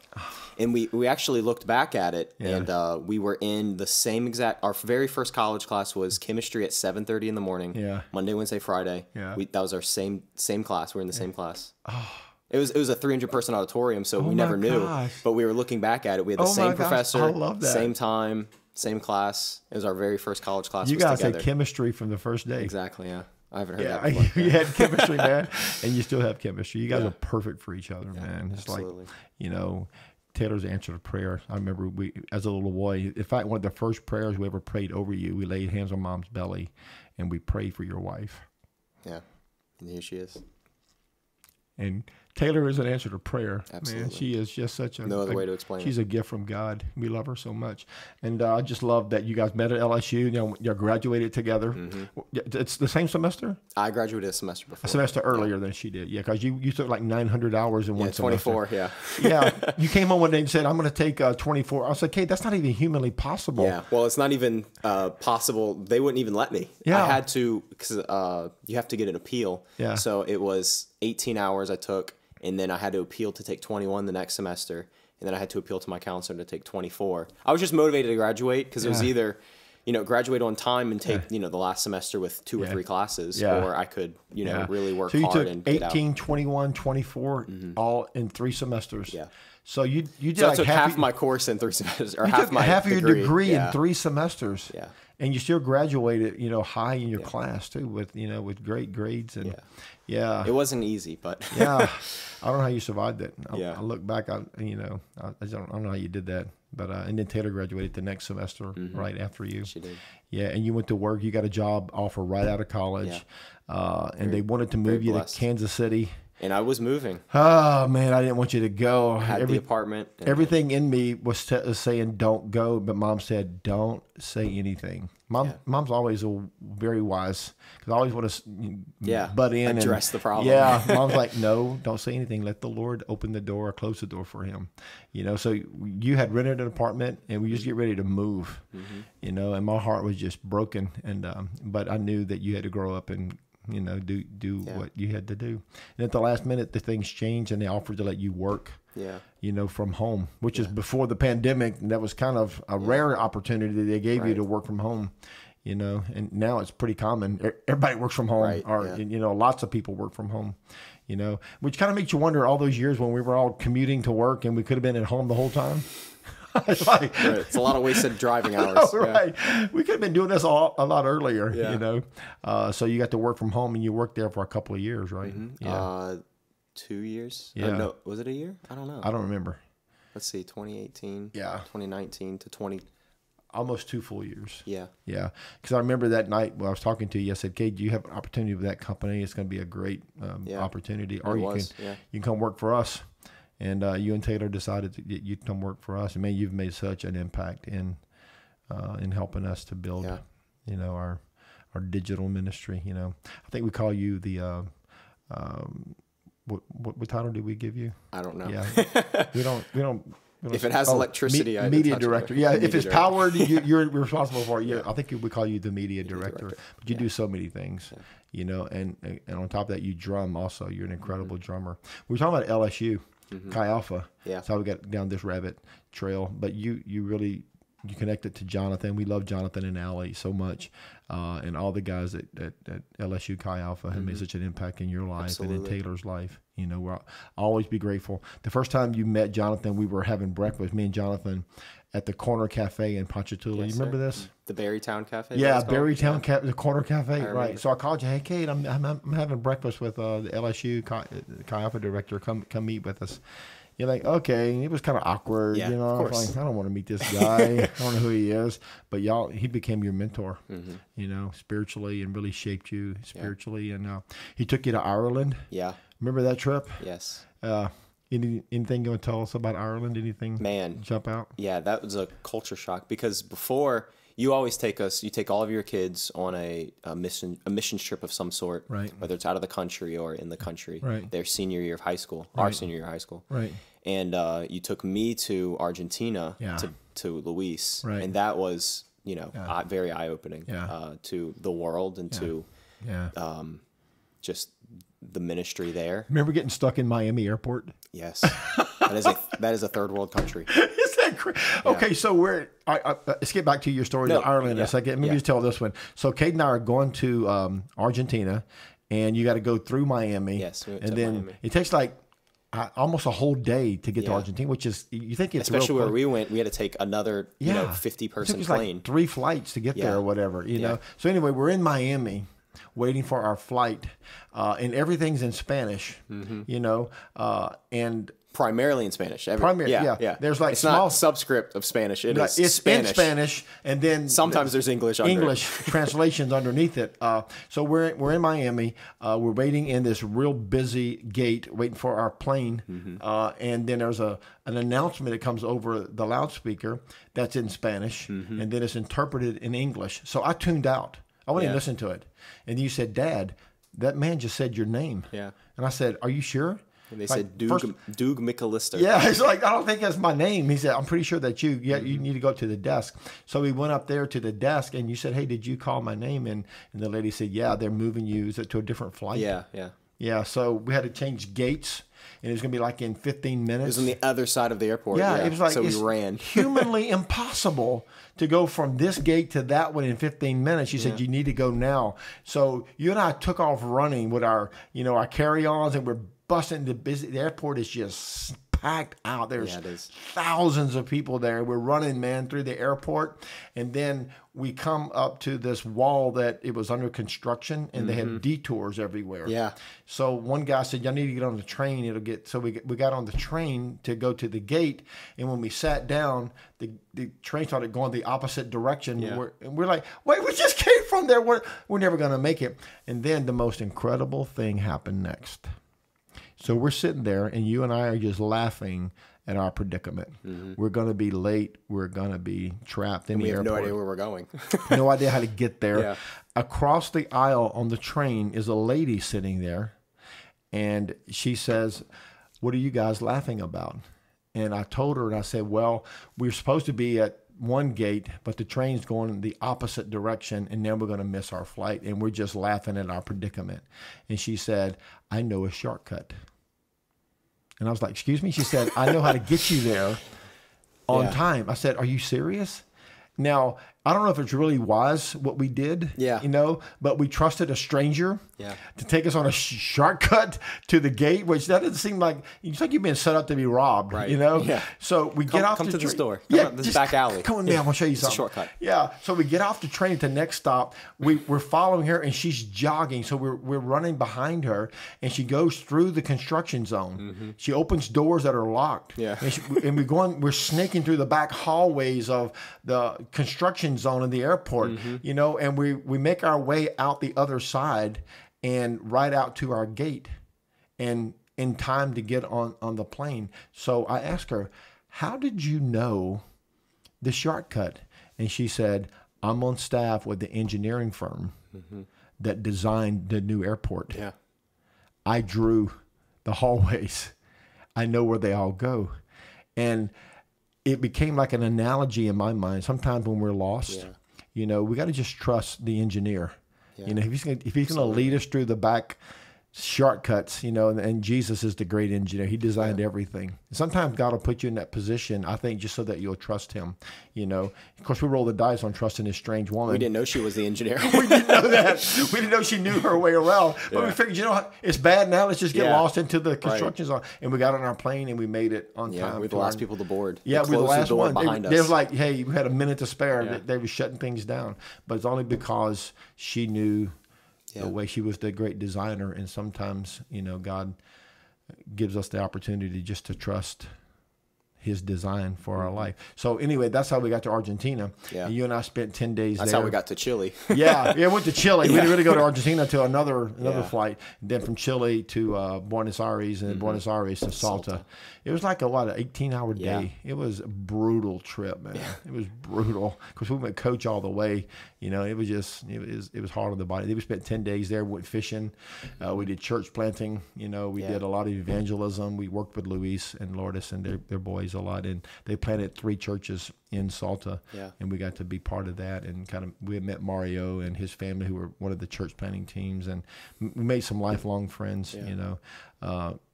and we actually looked back at it, and we were in the same exact. Our very first college class was chemistry at 7:30 in the morning. Monday, Wednesday, Friday. That was our same class. We're in the same class. It was a 300-person auditorium, so we never knew. But we were looking back at it. We had the same professor, I love that. Same time, same class. It was our very first college class. You guys had chemistry from the first day. Exactly. Yeah. I haven't heard that before. You had chemistry, man, and you still have chemistry. You guys are perfect for each other, man. It's absolutely. Like, Taylor's answer to prayer. I remember as a little boy, in fact, one of the first prayers we ever prayed over you, we laid hands on Mom's belly, and we prayed for your wife. Yeah, and here she is. And Taylor is an answer to prayer. Absolutely. Man, she is just such no other way to explain she's a gift from God. We love her so much. And I just love that you guys met at LSU. You graduated together. It's the same semester? I graduated a semester before. A semester earlier than she did. Yeah, because you took like 900 hours in one semester. 24, yeah. Yeah. You came home one day and said, I'm going to take 24. I was like, Cade, that's not even humanly possible. Yeah. Well, it's not even possible. They wouldn't even let me. Yeah. I had to, because you have to get an appeal. Yeah. So it was 18 hours I took. And then I had to appeal to take 21 the next semester. And then I had to appeal to my counselor to take 24. I was just motivated to graduate because it was either, graduate on time and take, the last semester with 2 or 3 classes. Or I could, really work hard and get out. 18, 21, 24, all in 3 semesters. Yeah. So you did so like I took half my course in 3 semesters. Or half my half of your degree in 3 semesters. Yeah. And you still graduated, high in your class too, with great grades and it wasn't easy, but I don't know how you survived it. I look back, I don't know how you did that, but and then Taylor graduated the next semester right after you. She did. Yeah, and you went to work. You got a job offer right out of college, and they wanted to move you to Kansas City. And I was moving. Oh, man, I didn't want you to go. I had the apartment. Everything in me was saying don't go, but Mom said don't say anything. Mom's always very wise because I always want to butt in address the problem. Yeah, Mom's like, no, don't say anything. Let the Lord open the door or close the door for him. So you had rented an apartment and we just get ready to move, and my heart was just broken. And but I knew that you had to grow up and do what you had to do. And at the last minute, the things changed and they offered to let you work, from home, which is before the pandemic. That was kind of a rare opportunity that they gave you to work from home, and now it's pretty common. Everybody works from home lots of people work from home, which kind of makes you wonder all those years when we were all commuting to work and we could have been at home the whole time. It's a lot of wasted driving hours. Right. We could have been doing this a lot earlier, So you got to work from home and you worked there for a couple of years, right? Yeah. 2 years? Yeah. No, was it a year? I don't know. I don't remember. Let's see, 2018. Yeah. 2019 to 20. Almost 2 full years. Yeah. Yeah. Because I remember that night when I was talking to you, I said, Cade, do you have an opportunity with that company? It's going to be a great opportunity. Or you can come work for us. And you and Taylor decided you'd come work for us. And man, you've made such an impact in helping us to build, our digital ministry. I think we call you the what title did we give you? I don't know. Yeah, we don't. If it has electricity, media director. Yeah, if it's powered, you're responsible for it. Yeah, I think we call you the media director. But you do so many things, and on top of that, you drum also. You're an incredible drummer. We were talking about LSU. Chi Alpha. Yeah. That's how we got down this rabbit trail. But you really connected to Jonathan. We love Jonathan and Allie so much. And all the guys at LSU Chi Alpha have made such an impact in your life and in Taylor's life. I'll always be grateful. The first time you met Jonathan, we were having breakfast, me and Jonathan, at the Corner Cafe in Ponchatoula. You remember this? The Berrytown Cafe? Yeah, Berrytown the Corner Cafe, right. So I called you, hey, Cade, I'm having breakfast with the LSU Chi Alpha director. Come meet with us. You're like, okay. It was kind of awkward, Of course. Like, I don't want to meet this guy. I don't know who he is. But he became your mentor, spiritually, and really shaped you spiritually. And he took you to Ireland. Yeah. Remember that trip? Yes. Anything you want to tell us about Ireland? Anything jump out? Yeah, that was a culture shock because before you always take all of your kids on a mission trip of some sort, right? Whether it's out of the country or in the country, right? Their senior year of high school, our senior year of high school, right? And you took me to Argentina to Luis, right? And that was very eye opening to the world and to just the ministry there. Remember getting stuck in Miami airport? Yes. That is a third world country. Is that crazy? Yeah. Okay, so let's get back to your story to Ireland in a second. Let me just tell this one. So Cade and I are going to Argentina, and you got to go through Miami. Yes, we went and to then Miami. It takes like almost a whole day to get to Argentina, which is, you think it's especially where we went, we had to take another 50-person plane. Like 3 flights to get there or whatever, you know. So anyway, we're in Miami. waiting for our flight, and everything's in Spanish, and primarily in Spanish. Yeah. There's like it's not subscript of Spanish. It's Spanish. In Spanish, and then sometimes there's English translations underneath it. So we're in Miami. We're waiting in this real busy gate, waiting for our plane, and then there's an announcement that comes over the loudspeaker that's in Spanish, and then it's interpreted in English. So I tuned out. I wouldn't even listen to it. And you said, "Dad, that man just said your name." Yeah. And I said, "Are you sure?" And they said, Doug McAllister. Yeah, he's like, "I don't think that's my name." He said, "I'm pretty sure that's you. Yeah, you need to go to the desk." So we went up there to the desk, and you said, "Hey, did you call my name?" And the lady said, "Yeah, they're moving you to a different flight." Yeah. So we had to change gates, and it was going to be like in 15 minutes. It was on the other side of the airport. Yeah, it was like, so we ran. Humanly impossible to go from this gate to that one in 15 minutes. She said, "You need to go now." So you and I took off running with our carry-ons, and we're busting the airport is just packed out. There's thousands of people there. We're running, man, through the airport. And then we come up to this wall that it was under construction, and they had detours everywhere. Yeah. So one guy said, "Y'all need to get on the train. So we got on the train to go to the gate. And when we sat down, the train started going the opposite direction. Yeah. And we're like, "Wait, we just came from there. We're never going to make it." And then the most incredible thing happened next. So we're sitting there, and you and I are just laughing at our predicament. We're going to be late. We're going to be trapped in the airport. We have no idea where we're going. No idea how to get there. Yeah. Across the aisle on the train is a lady sitting there, and she says, "What are you guys laughing about?" And I told her, and I said, "Well, we're supposed to be at one gate, but the train's going in the opposite direction, and then we're going to miss our flight, and we're just laughing at our predicament." And she said, "I know a shortcut." And I was like, "Excuse me?" She said, "I know how to get you there on time." I said, "Are you serious?" Now, I don't know if it's really wise what we did, but we trusted a stranger to take us on a shortcut to the gate, which that doesn't seem like, it's like you've been set up to be robbed, Yeah. So we get off the store. This back alley. Come on, man, I want to show you something. It's a shortcut. Yeah. So we get off the train at the next stop. We're following her, and she's jogging. So we're running behind her, and she goes through the construction zone. She opens doors that are locked. Yeah. And we're snaking through the back hallways of the construction zone in the airport, and we make our way out the other side and right out to our gate, and in time to get on the plane. So I asked her, "How did you know the shortcut?" And she said, "I'm on staff with the engineering firm that designed the new airport. Yeah. I drew the hallways. I know where they all go." And it became like an analogy in my mind. Sometimes when we're lost, we got to just trust the engineer. Yeah. If he's going to lead us through the back shortcuts, and Jesus is the great engineer. He designed everything. Sometimes God will put you in that position, I think, just so that you'll trust him. Of course, we roll the dice on trusting this strange woman. We didn't know she was the engineer. We didn't know that. We didn't know she knew her way around. But we figured, it's bad now. Let's just get lost into the construction zone. And we got on our plane, and we made it on time. We're the last people to board. Yeah, we're the last one. Behind us. They was like, "Hey, we had a minute to spare." Yeah. They were shutting things down. But it's only because she knew the way. She was the great designer. And sometimes, God gives us the opportunity just to trust his design for our life. So anyway, that's how we got to Argentina. Yeah. And you and I spent 10 days that's there. How we got to Chile. We went to Chile. We didn't really go to Argentina to another flight. And then from Chile to Buenos Aires, and then Buenos Aires to Salta. It was like an 18-hour day. It was a brutal trip, man. Yeah. It was brutal because we went coach all the way. It was just it was hard on the body. We spent 10 days there. We went fishing. We did church planting. We did a lot of evangelism. We worked with Luis and Lourdes and their boys a lot, and they planted 3 churches in Salta. Yeah. And we got to be part of that, and we had met Mario and his family, who were one of the church planting teams, and we made some lifelong friends.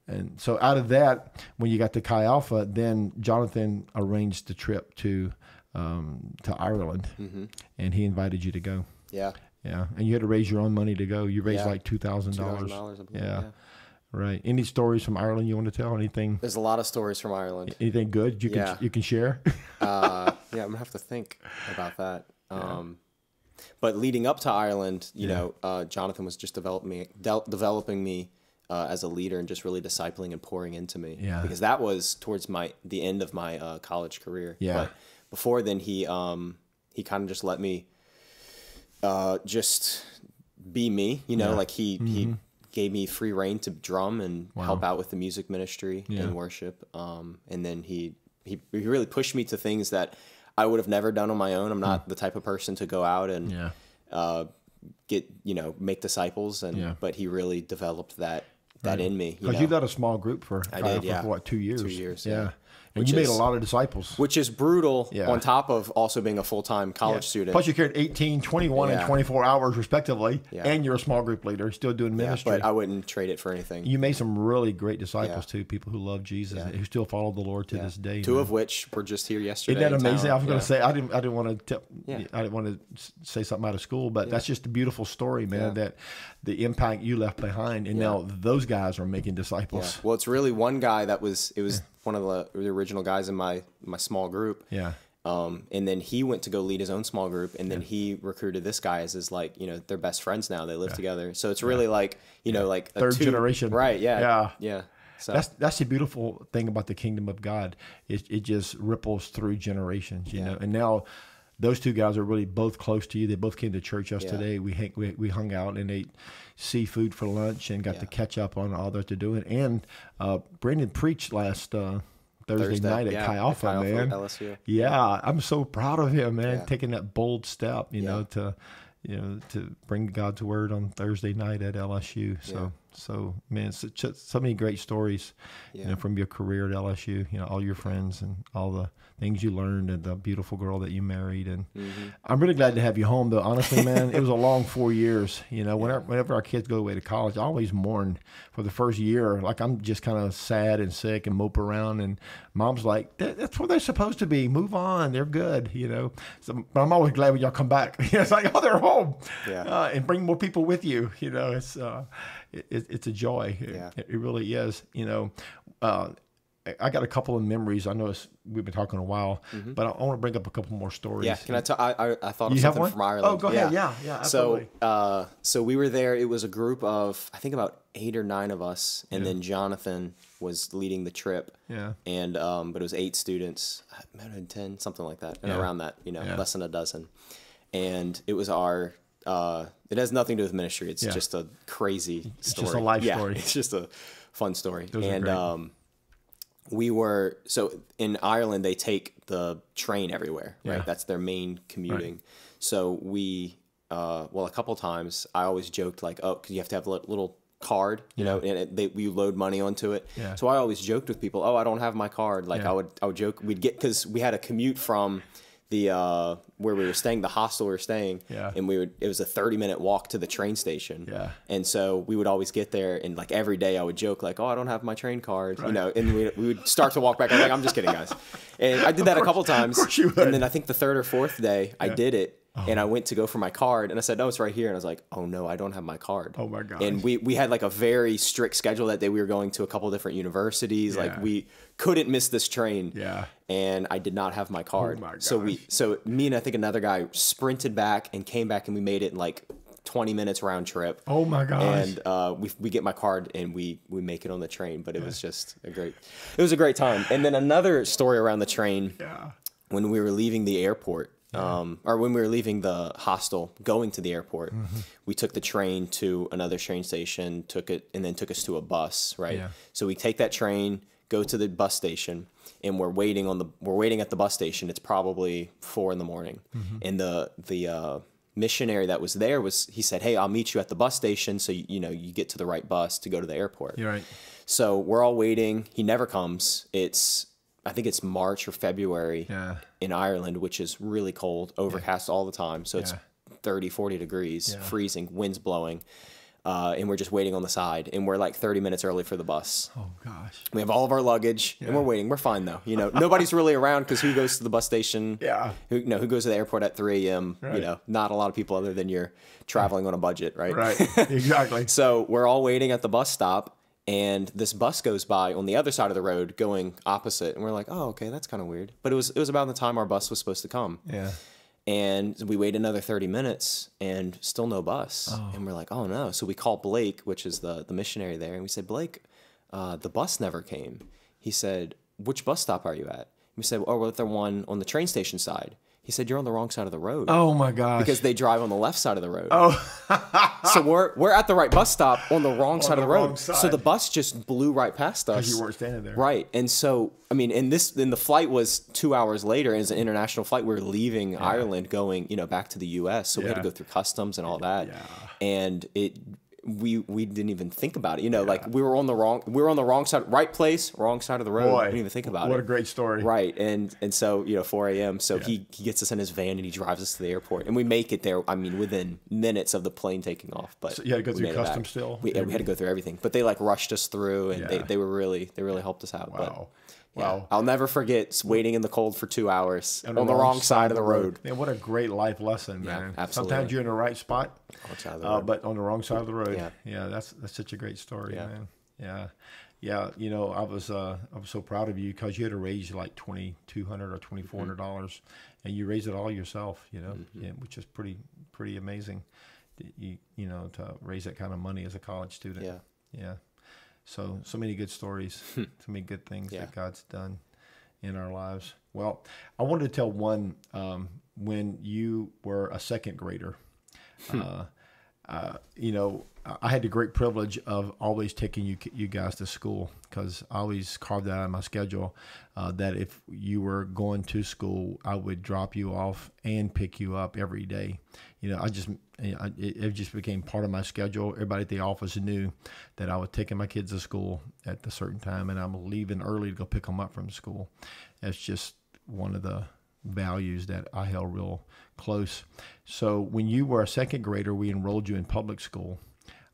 And so out of that, when you got to Chi Alpha, then Jonathan arranged the trip to Ireland, and he invited you to go. Yeah. Yeah. And you had to raise your own money to go. You raised like $2,000. $2,000. Yeah. Right. Any stories from Ireland you want to tell? Anything? There's a lot of stories from Ireland. Anything good you can share? I'm gonna have to think about that. But leading up to Ireland, you know, Jonathan was just developing me as a leader and just really discipling and pouring into me. Yeah. Because that was towards the end of my college career. Yeah. But before then, he kind of just let me just be me. You know, like he gave me free reign to drum and help out with the music ministry and worship. And then he really pushed me to things that I would have never done on my own. I'm not the type of person to go out and make disciples. But he really developed that in me. Because you led a small group for 2 years? 2 years, yeah. And you made a lot of disciples. Which is brutal on top of also being a full-time college student. Plus you carried 18, 21, and 24 hours respectively, and you're a small group leader, still doing ministry. But I wouldn't trade it for anything. You made some really great disciples too, people who love Jesus, who still follow the Lord to this day. Two of which were just here yesterday. Isn't that amazing? I was going to say, I didn't want to say something out of school, but that's just a beautiful story, man, that the impact you left behind, and now those guys are making disciples. Well, it's really one guy that was one of the original guys in my small group. Yeah. And then he went to go lead his own small group, and then he recruited this guy as his, like, you know, they're best friends now. They live together. So it's really like, you know, like a third generation. Right. Yeah. Yeah. Yeah. So that's the beautiful thing about the kingdom of God. It just ripples through generations, you know. And now those two guys are really both close to you. They both came to church yesterday. We hung out and ate seafood for lunch and got to catch up on all that they're doing. And Brendan preached last Thursday night at Chi Alpha, man. LSU. Yeah, I'm so proud of him, man, taking that bold step, you know, to bring God's word on Thursday night at LSU. So man, so many great stories, you know, from your career at LSU. You know, all your friends and all the things you learned, and the beautiful girl that you married. And I'm really glad to have you home, though. Honestly, man, it was a long 4 years. You know, whenever our kids go away to college, I always mourn for the first year. Like, I'm just kind of sad and sick and mope around. And Mom's like, "That's where they're supposed to be. Move on. They're good." You know. So, but I'm always glad when y'all come back. It's like, oh, they're home. And bring more people with you. You know, it's a joy. It really is. You know. I got a couple of memories. I know we've been talking a while, but I want to bring up a couple more stories. Yeah, can I tell? I thought of something from Ireland. Oh, go ahead. Yeah, absolutely. So we were there. It was a group of, I think, about 8 or 9 of us, and then Jonathan was leading the trip. Yeah. And but it was 8 students, maybe 10, something like that, and around that, you know, less than a dozen. And it was our. It has nothing to do with ministry. It's just a crazy story. It's just a life story. It's just a fun story. And we were, so in Ireland, they take the train everywhere, right? That's their main commuting. Right. So we, a couple of times, I always joked like, oh, because you have to have a little card, you know, and we load money onto it. Yeah. So I always joked with people, oh, I don't have my card. Like I would joke, because we had a commute from the where we were staying, the hostel we were staying, and it was a 30-minute walk to the train station. Yeah. And so we would always get there, and like every day I would joke like, oh, I don't have my train card, you know, and we would start to walk back. I'm like, I'm just kidding, guys. And I did that a couple times. And then I think the 3rd or 4th day I did it. And I went to go for my card, and I said, no, it's right here. And I was like, oh, no, I don't have my card. Oh, my God. And we had, like, a very strict schedule that day. We were going to a couple different universities. Yeah. Like, we couldn't miss this train. Yeah. And I did not have my card. Oh, my gosh. So me and I think another guy sprinted back and came back, and we made it in, like, 20 minutes round trip. Oh, my gosh. And we get my card, and we make it on the train. But it was just it was a great time. And then another story around the train, when we were leaving the airport. Or when we were leaving the hostel, going to the airport, we took the train to another train station, took us to a bus, right? Yeah. So we take that train, go to the bus station, and we're waiting at the bus station. It's probably 4 a.m. And the missionary that was there he said, hey, I'll meet you at the bus station, so you get to the right bus to go to the airport. You're right. So we're all waiting. He never comes. I think it's March or February in Ireland, which is really cold, overcast all the time. So it's 30, 40 degrees, freezing, winds blowing. And we're just waiting on the side. And we're like 30 minutes early for the bus. Oh, gosh. We have all of our luggage, and we're waiting. We're fine, though. You know, nobody's really around, because who goes to the bus station? Yeah. Who goes to the airport at 3 a.m.? Right. You know, not a lot of people other than you're traveling on a budget, right? Right, exactly. So we're all waiting at the bus stop. And this bus goes by on the other side of the road going opposite. And we're like, oh, okay, that's kind of weird. But it was about the time our bus was supposed to come. Yeah. And we waited another 30 minutes and still no bus. Oh. And we're like, oh no. So we called Blake, which is the missionary there. And we said, Blake, the bus never came. He said, which bus stop are you at? We said, oh, we're at the one on the train station side. He said, you're on the wrong side of the road. Oh my gosh. Because they drive on the left side of the road. Oh. So we're at the right bus stop on the wrong side of the road. So the bus just blew right past us. Because you weren't standing there. Right. And so, I mean, and the flight was 2 hours later. It was an international flight. We were leaving Ireland going, back to the U.S. So we had to go through customs and all that. Yeah. And we didn't even think about it. Like we were on the wrong side, right place, wrong side of the road. Boy, we didn't even think about it. What a great story. Right. And so, 4 a.m. So he gets us in his van and he drives us to the airport and we make it there. I mean, within minutes of the plane taking off, but so you had to go through customs still? We had to go through everything, but they rushed us through and they really helped us out. Wow. But, wow. I'll never forget waiting in the cold for 2 hours on the wrong side of the road. Man, what a great life lesson, man. Absolutely. Sometimes you're in the right spot, but on the wrong side of the road. Yeah, that's such a great story, man. Yeah. I was so proud of you because you had to raise like $2,200 or $2,400, and you raised it all yourself. Which is pretty amazing. To raise that kind of money as a college student. Yeah. So many good stories, so many good things that God's done in our lives. Well, I wanted to tell one when you were a second grader. I had the great privilege of always taking you guys to school because I always carved out of my schedule that if you were going to school, I would drop you off and pick you up every day. It just became part of my schedule. Everybody at the office knew that I was taking my kids to school at a certain time, and I'm leaving early to go pick them up from school. That's just one of the values that I held real close. So when you were a second grader, we enrolled you in public school,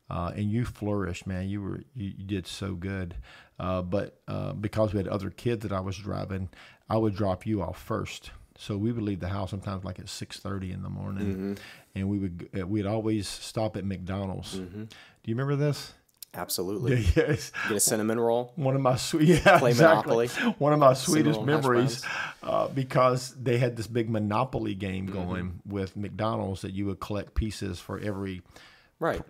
and you flourished, man. You did so good. But because we had other kids that I was driving, I would drop you off first. So we would leave the house sometimes like at 6:30 in the morning, and we'd always stop at McDonald's. Do you remember this? Absolutely. Yes. Get a cinnamon roll. One of my play exactly. Monopoly. One of my sweetest memories, because they had this big Monopoly game going with McDonald's that you would collect pieces for every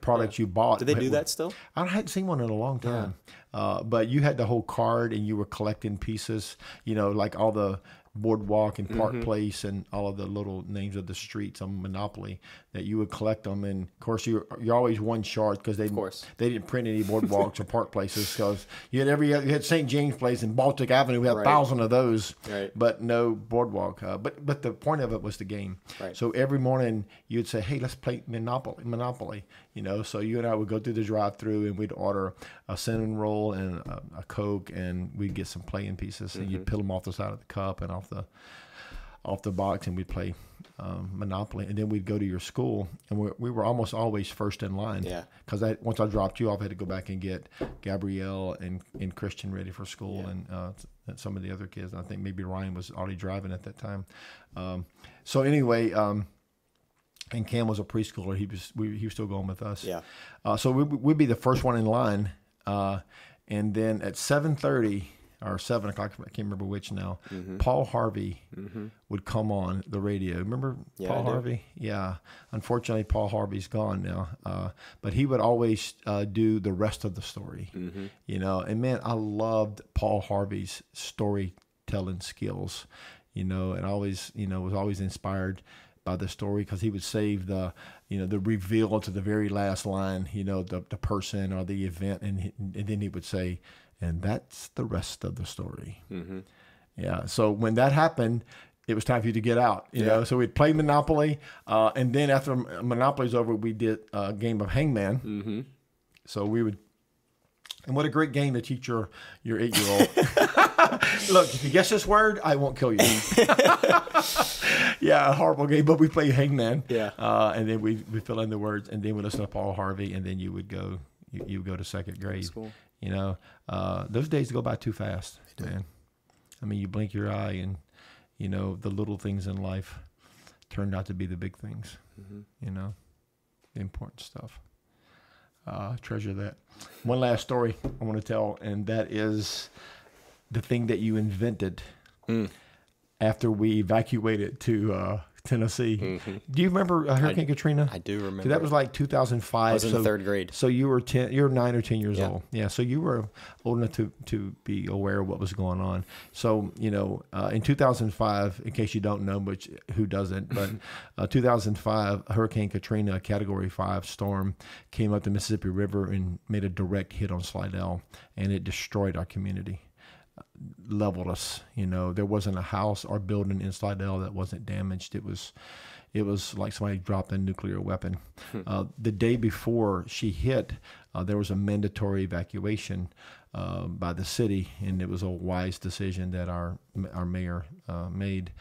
product you bought. Do they do that still? I hadn't seen one in a long time. But you had the whole card and you were collecting pieces, like all the Boardwalk and Park Place and all of the little names of the streets on Monopoly that you would collect them. And of course you're always one short because they didn't print any Boardwalks or Park Places because you had St. James Place and Baltic Avenue. We had 1,000 of those, but no Boardwalk. But the point of it was the game. Right. So every morning you'd say, hey, let's play Monopoly. So you and I would go through the drive-through and we'd order a cinnamon roll and a Coke, and we'd get some playing pieces, and you'd peel them off the side of the cup and off the box, and we'd play Monopoly, and then we'd go to your school, and we were almost always first in line. Yeah. Because once I dropped you off, I had to go back and get Gabrielle and Christian ready for school, and some of the other kids. I think maybe Ryan was already driving at that time. So anyway. And Cam was a preschooler. He was still going with us. Yeah. So we'd be the first one in line, and then at 7:30 or 7 o'clock, I can't remember which now. Paul Harvey would come on the radio. Remember Paul Harvey? Yeah. Unfortunately, Paul Harvey's gone now. But he would always do the rest of the story. And man, I loved Paul Harvey's storytelling skills. And always, was always inspired by the story because he would save the reveal to the very last line, the person or the event, and then he would say, and that's the rest of the story. Yeah. So when that happened, it was time for you to get out. You know. So we'd play Monopoly, and then after Monopoly's over, we did a game of Hangman. So we would. And what a great game to teach your 8-year-old. Look, if you guess this word, I won't kill you. Yeah, a horrible game, but we play Hangman. Yeah. And then we fill in the words, and then we listen to Paul Harvey, and then you would go to second grade. That's cool. Those days go by too fast, man. I mean, you blink your eye, and the little things in life turned out to be the big things. The important stuff. Treasure that. One last story I want to tell, and that is the thing that you invented after we evacuated to Tennessee. Mm-hmm. Do you remember Hurricane Katrina? I do remember. That was like 2005. I was in the third grade. So you were 10. You were 9 or 10 years old. Yeah. So you were old enough to be aware of what was going on. So in 2005, in case you don't know, which who doesn't, but 2005, Hurricane Katrina, a Category 5 storm, came up the Mississippi River and made a direct hit on Slidell, and it destroyed our community. Leveled us. There wasn't a house or building in Slidell that wasn't damaged. It was like somebody dropped a nuclear weapon. The day before she hit, there was a mandatory evacuation by the city, and it was a wise decision that our mayor made.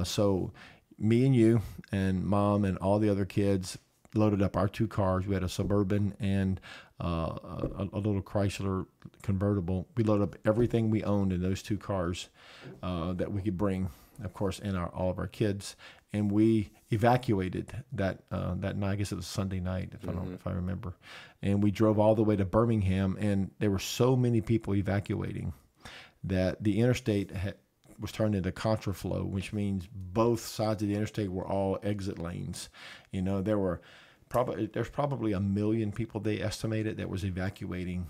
So me and you and Mom and all the other kids loaded up our 2 cars. We had a Suburban and a little Chrysler convertible. We loaded up everything we owned in those 2 cars that we could bring, of course, and all of our kids. And we evacuated that night. I guess it was Sunday night, if I remember. And we drove all the way to Birmingham, and there were so many people evacuating that the interstate was turned into contraflow, which means both sides of the interstate were all exit lanes. There's probably 1 million people they estimated that was evacuating,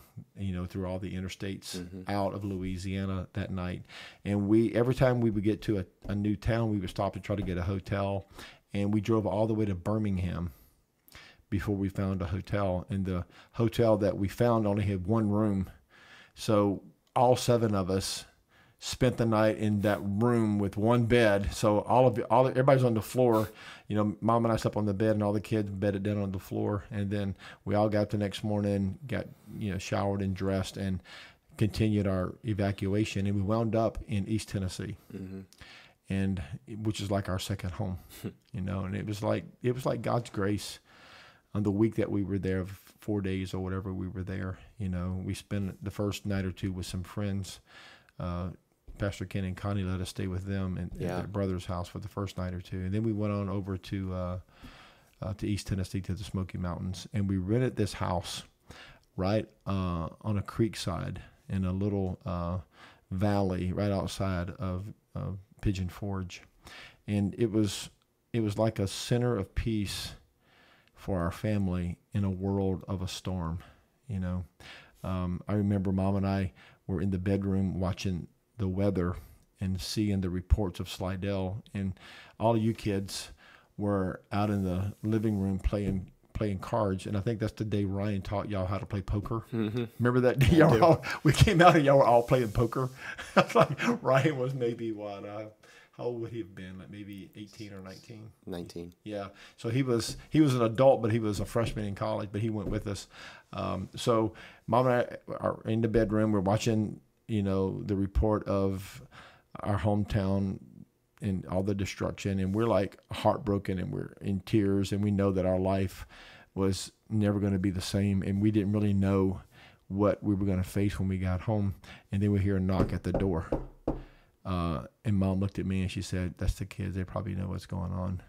through all the interstates out of Louisiana that night. And every time we would get to a new town, we would stop and try to get a hotel. And we drove all the way to Birmingham before we found a hotel. And the hotel that we found only had 1 room. So all 7 of us spent the night in that room with 1 bed. So everybody's on the floor. Mom and I slept on the bed, and all the kids bedded down on the floor. And then we all got up the next morning, got showered and dressed, and continued our evacuation. And we wound up in East Tennessee, and which is like our second home. And it was like God's grace. On the week that we were there, 4 days or whatever we were there, we spent the first night or 2 with some friends. Pastor Ken and Connie let us stay with them at their brother's house for the first night or 2. And then we went on over to East Tennessee to the Smoky Mountains. And we rented this house right on a creek side in a little valley right outside of Pigeon Forge. And it was like a center of peace for our family in a world of a storm. I remember Mom and I were in the bedroom watching the weather and seeing the reports of Slidell, and all of you kids were out in the living room playing cards. And I think that's the day Ryan taught y'all how to play poker. Remember that day? We came out and y'all were all playing poker. I was like, Ryan was maybe how old would he have been? Like maybe 18 or 19? 19. Yeah. So he was an adult, but he was a freshman in college, but he went with us. So Mom and I are in the bedroom. We're watching, the report of our hometown and all the destruction. And we're like heartbroken, and we're in tears, and we know that our life was never going to be the same. And we didn't really know what we were going to face when we got home. And then we hear a knock at the door. And Mom looked at me and she said, "That's the kids. They probably know what's going on."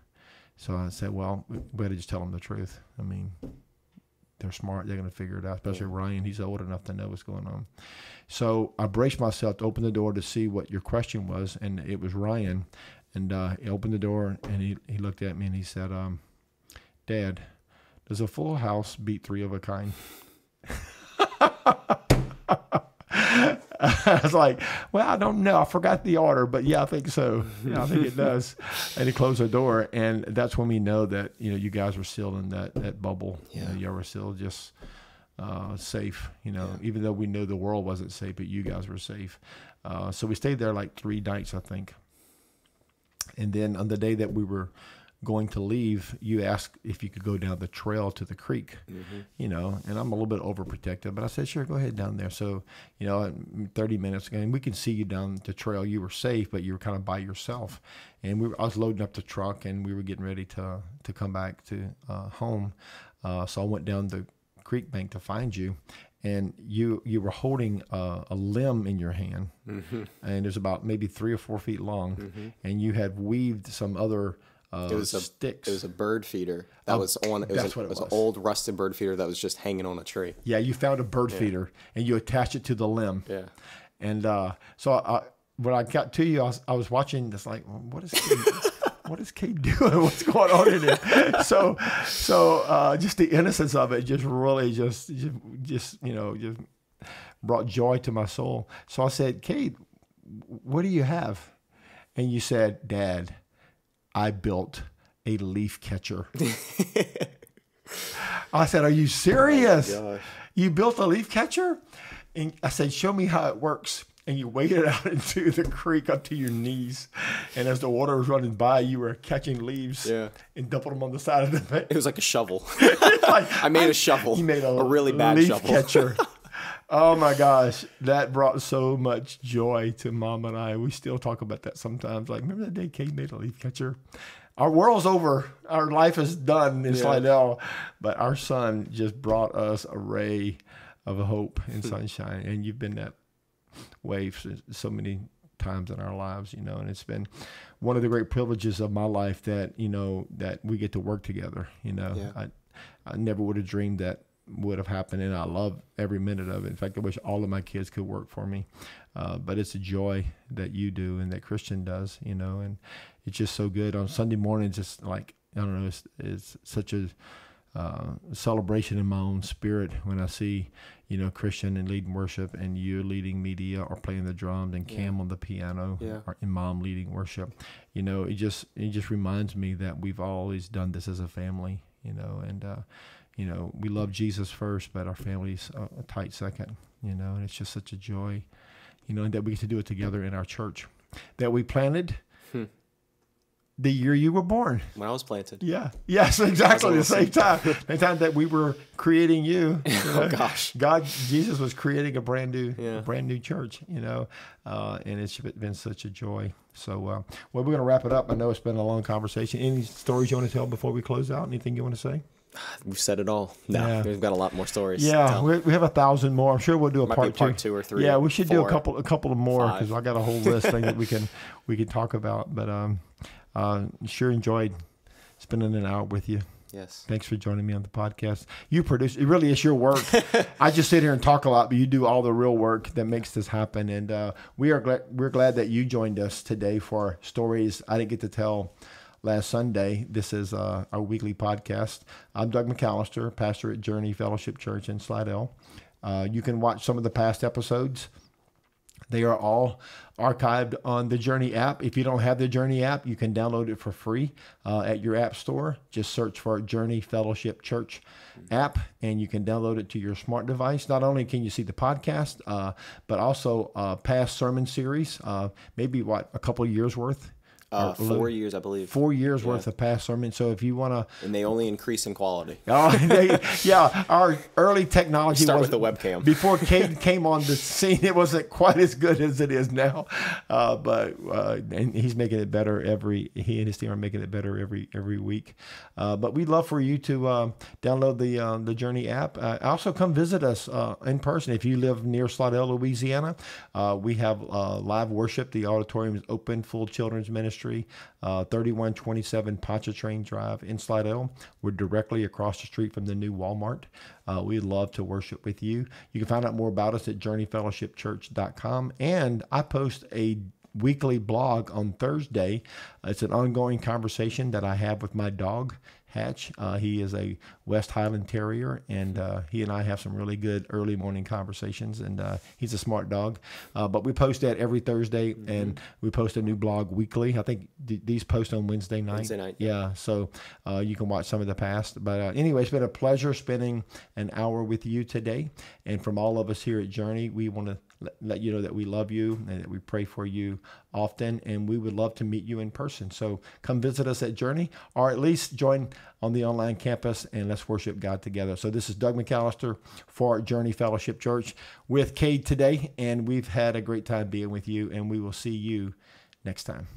So I said, well, we better just tell them the truth. I mean, they're smart. They're going to figure it out, especially Ryan. He's old enough to know what's going on. So I braced myself to open the door to see what your question was, and it was Ryan. And he opened the door, and he looked at me, and he said, "Dad, does a full house beat 3 of a kind?" I was like, well, I don't know. I forgot the order, but yeah, I think so. Yeah, I think it does. And he closed the door, and that's when we know that, you guys were still in that bubble. Yeah. You were still just safe, even though we knew the world wasn't safe, but you guys were safe. So we stayed there like 3 nights, I think. And then on the day that we were going to leave, you asked if you could go down the trail to the creek, and I'm a little bit overprotective, but I said, sure, go ahead down there. So, 30 minutes, and we can see you down the trail. You were safe, but you were kind of by yourself. And I was loading up the truck, and we were getting ready to come back to home. So I went down the creek bank to find you. And you were holding a limb in your hand, and it was about maybe 3 or 4 feet long, and you had weaved some other sticks. It was a bird feeder that was on. It was an old rusted bird feeder that was just hanging on a tree. Yeah, you found a bird feeder and you attached it to the limb. Yeah, and so when I got to you, I was watching this like, what what is Cade doing? What's going on in here? So just the innocence of it just really just brought joy to my soul. So I said, Cade, what do you have? And you said, Dad, I built a leaf catcher. I said, are you serious? Oh, you built a leaf catcher? And I said, show me how it works. And you waded out into the creek up to your knees. And as the water was running by, you were catching leaves and dumping them on the side of the bed. It was like a shovel. I made a shovel. You made a really bad leaf shovel. Catcher. Oh my gosh, that brought so much joy to Mom and I. We still talk about that sometimes. Like, remember that day Cade made a leaf catcher? Our world's over. Our life is done in Slidell. But our son just brought us a ray of hope and sunshine. And you've been that way so many times in our lives, and it's been one of the great privileges of my life that, that we get to work together. I never would have dreamed that would have happened, and I love every minute of it. In fact, I wish all of my kids could work for me. But it's a joy that you do and that Christian does, and it's just so good. On Sunday mornings, it's like, I don't know, it's such a celebration in my own spirit when I see, Christian and leading worship, and you leading media or playing the drums, and Cam on the piano, and Mom leading worship. It just reminds me that we've always done this as a family, and we love Jesus first, but our family's a tight second, and it's just such a joy, that we get to do it together in our church that we planted the year you were born. When I was planted. Yeah. Yes, exactly. The same time. The time that we were creating you. Oh gosh. Jesus was creating a brand new church, and it's been such a joy. So, well, we're going to wrap it up. I know it's been a long conversation. Any stories you want to tell before we close out? Anything you want to say? We've said it all. No, we've got a lot more stories. Yeah, we have 1,000 more. I'm sure we'll do a part 2 or 3. Yeah, we should do a couple of more, because I got a whole list thing that we can talk about. But sure enjoyed spending an hour with you. Yes. Thanks for joining me on the podcast. You produce, it really is your work. I just sit here and talk a lot, but you do all the real work that makes this happen. And we're glad that you joined us today for stories I didn't get to tell last Sunday. This is our weekly podcast. I'm Doug McAllister, pastor at Journey Fellowship Church in Slidell. You can watch some of the past episodes. They are all archived on the Journey app. If you don't have the Journey app, you can download it for free at your app store. Just search for Journey Fellowship Church app, and you can download it to your smart device. Not only can you see the podcast, but also past sermon series, maybe a couple of years worth. 4 years, I believe. 4 years worth of past sermons. So if you want to... And they only increase in quality. Our early technology Start with the webcam. Before Cade came on the scene, it wasn't quite as good as it is now. And he's making it better he and his team are making it better every week. But we'd love for you to download the Journey app. Also come visit us in person. If you live near Slidell, Louisiana, we have live worship. The auditorium is open, full children's ministry. 3127 Pontchartrain Drive in Slidell. We're directly across the street from the new Walmart. We'd love to worship with you. You can find out more about us at journeyfellowshipchurch.com. And I post a weekly blog on Thursday. It's an ongoing conversation that I have with my dog, Hatch. He is a West Highland Terrier, and he and I have some really good early morning conversations, and he's a smart dog. But we post that every Thursday, and we post a new blog weekly. I think these post on Wednesday night. Wednesday night. Yeah, so you can watch some of the past. But anyway, it's been a pleasure spending an hour with you today. And from all of us here at Journey, we want to let you know that we love you and that we pray for you often, and we would love to meet you in person. So come visit us at Journey, or at least join on the online campus, and let's worship God together. So this is Doug McAllister for Journey Fellowship Church with Cade today, and we've had a great time being with you, and we will see you next time.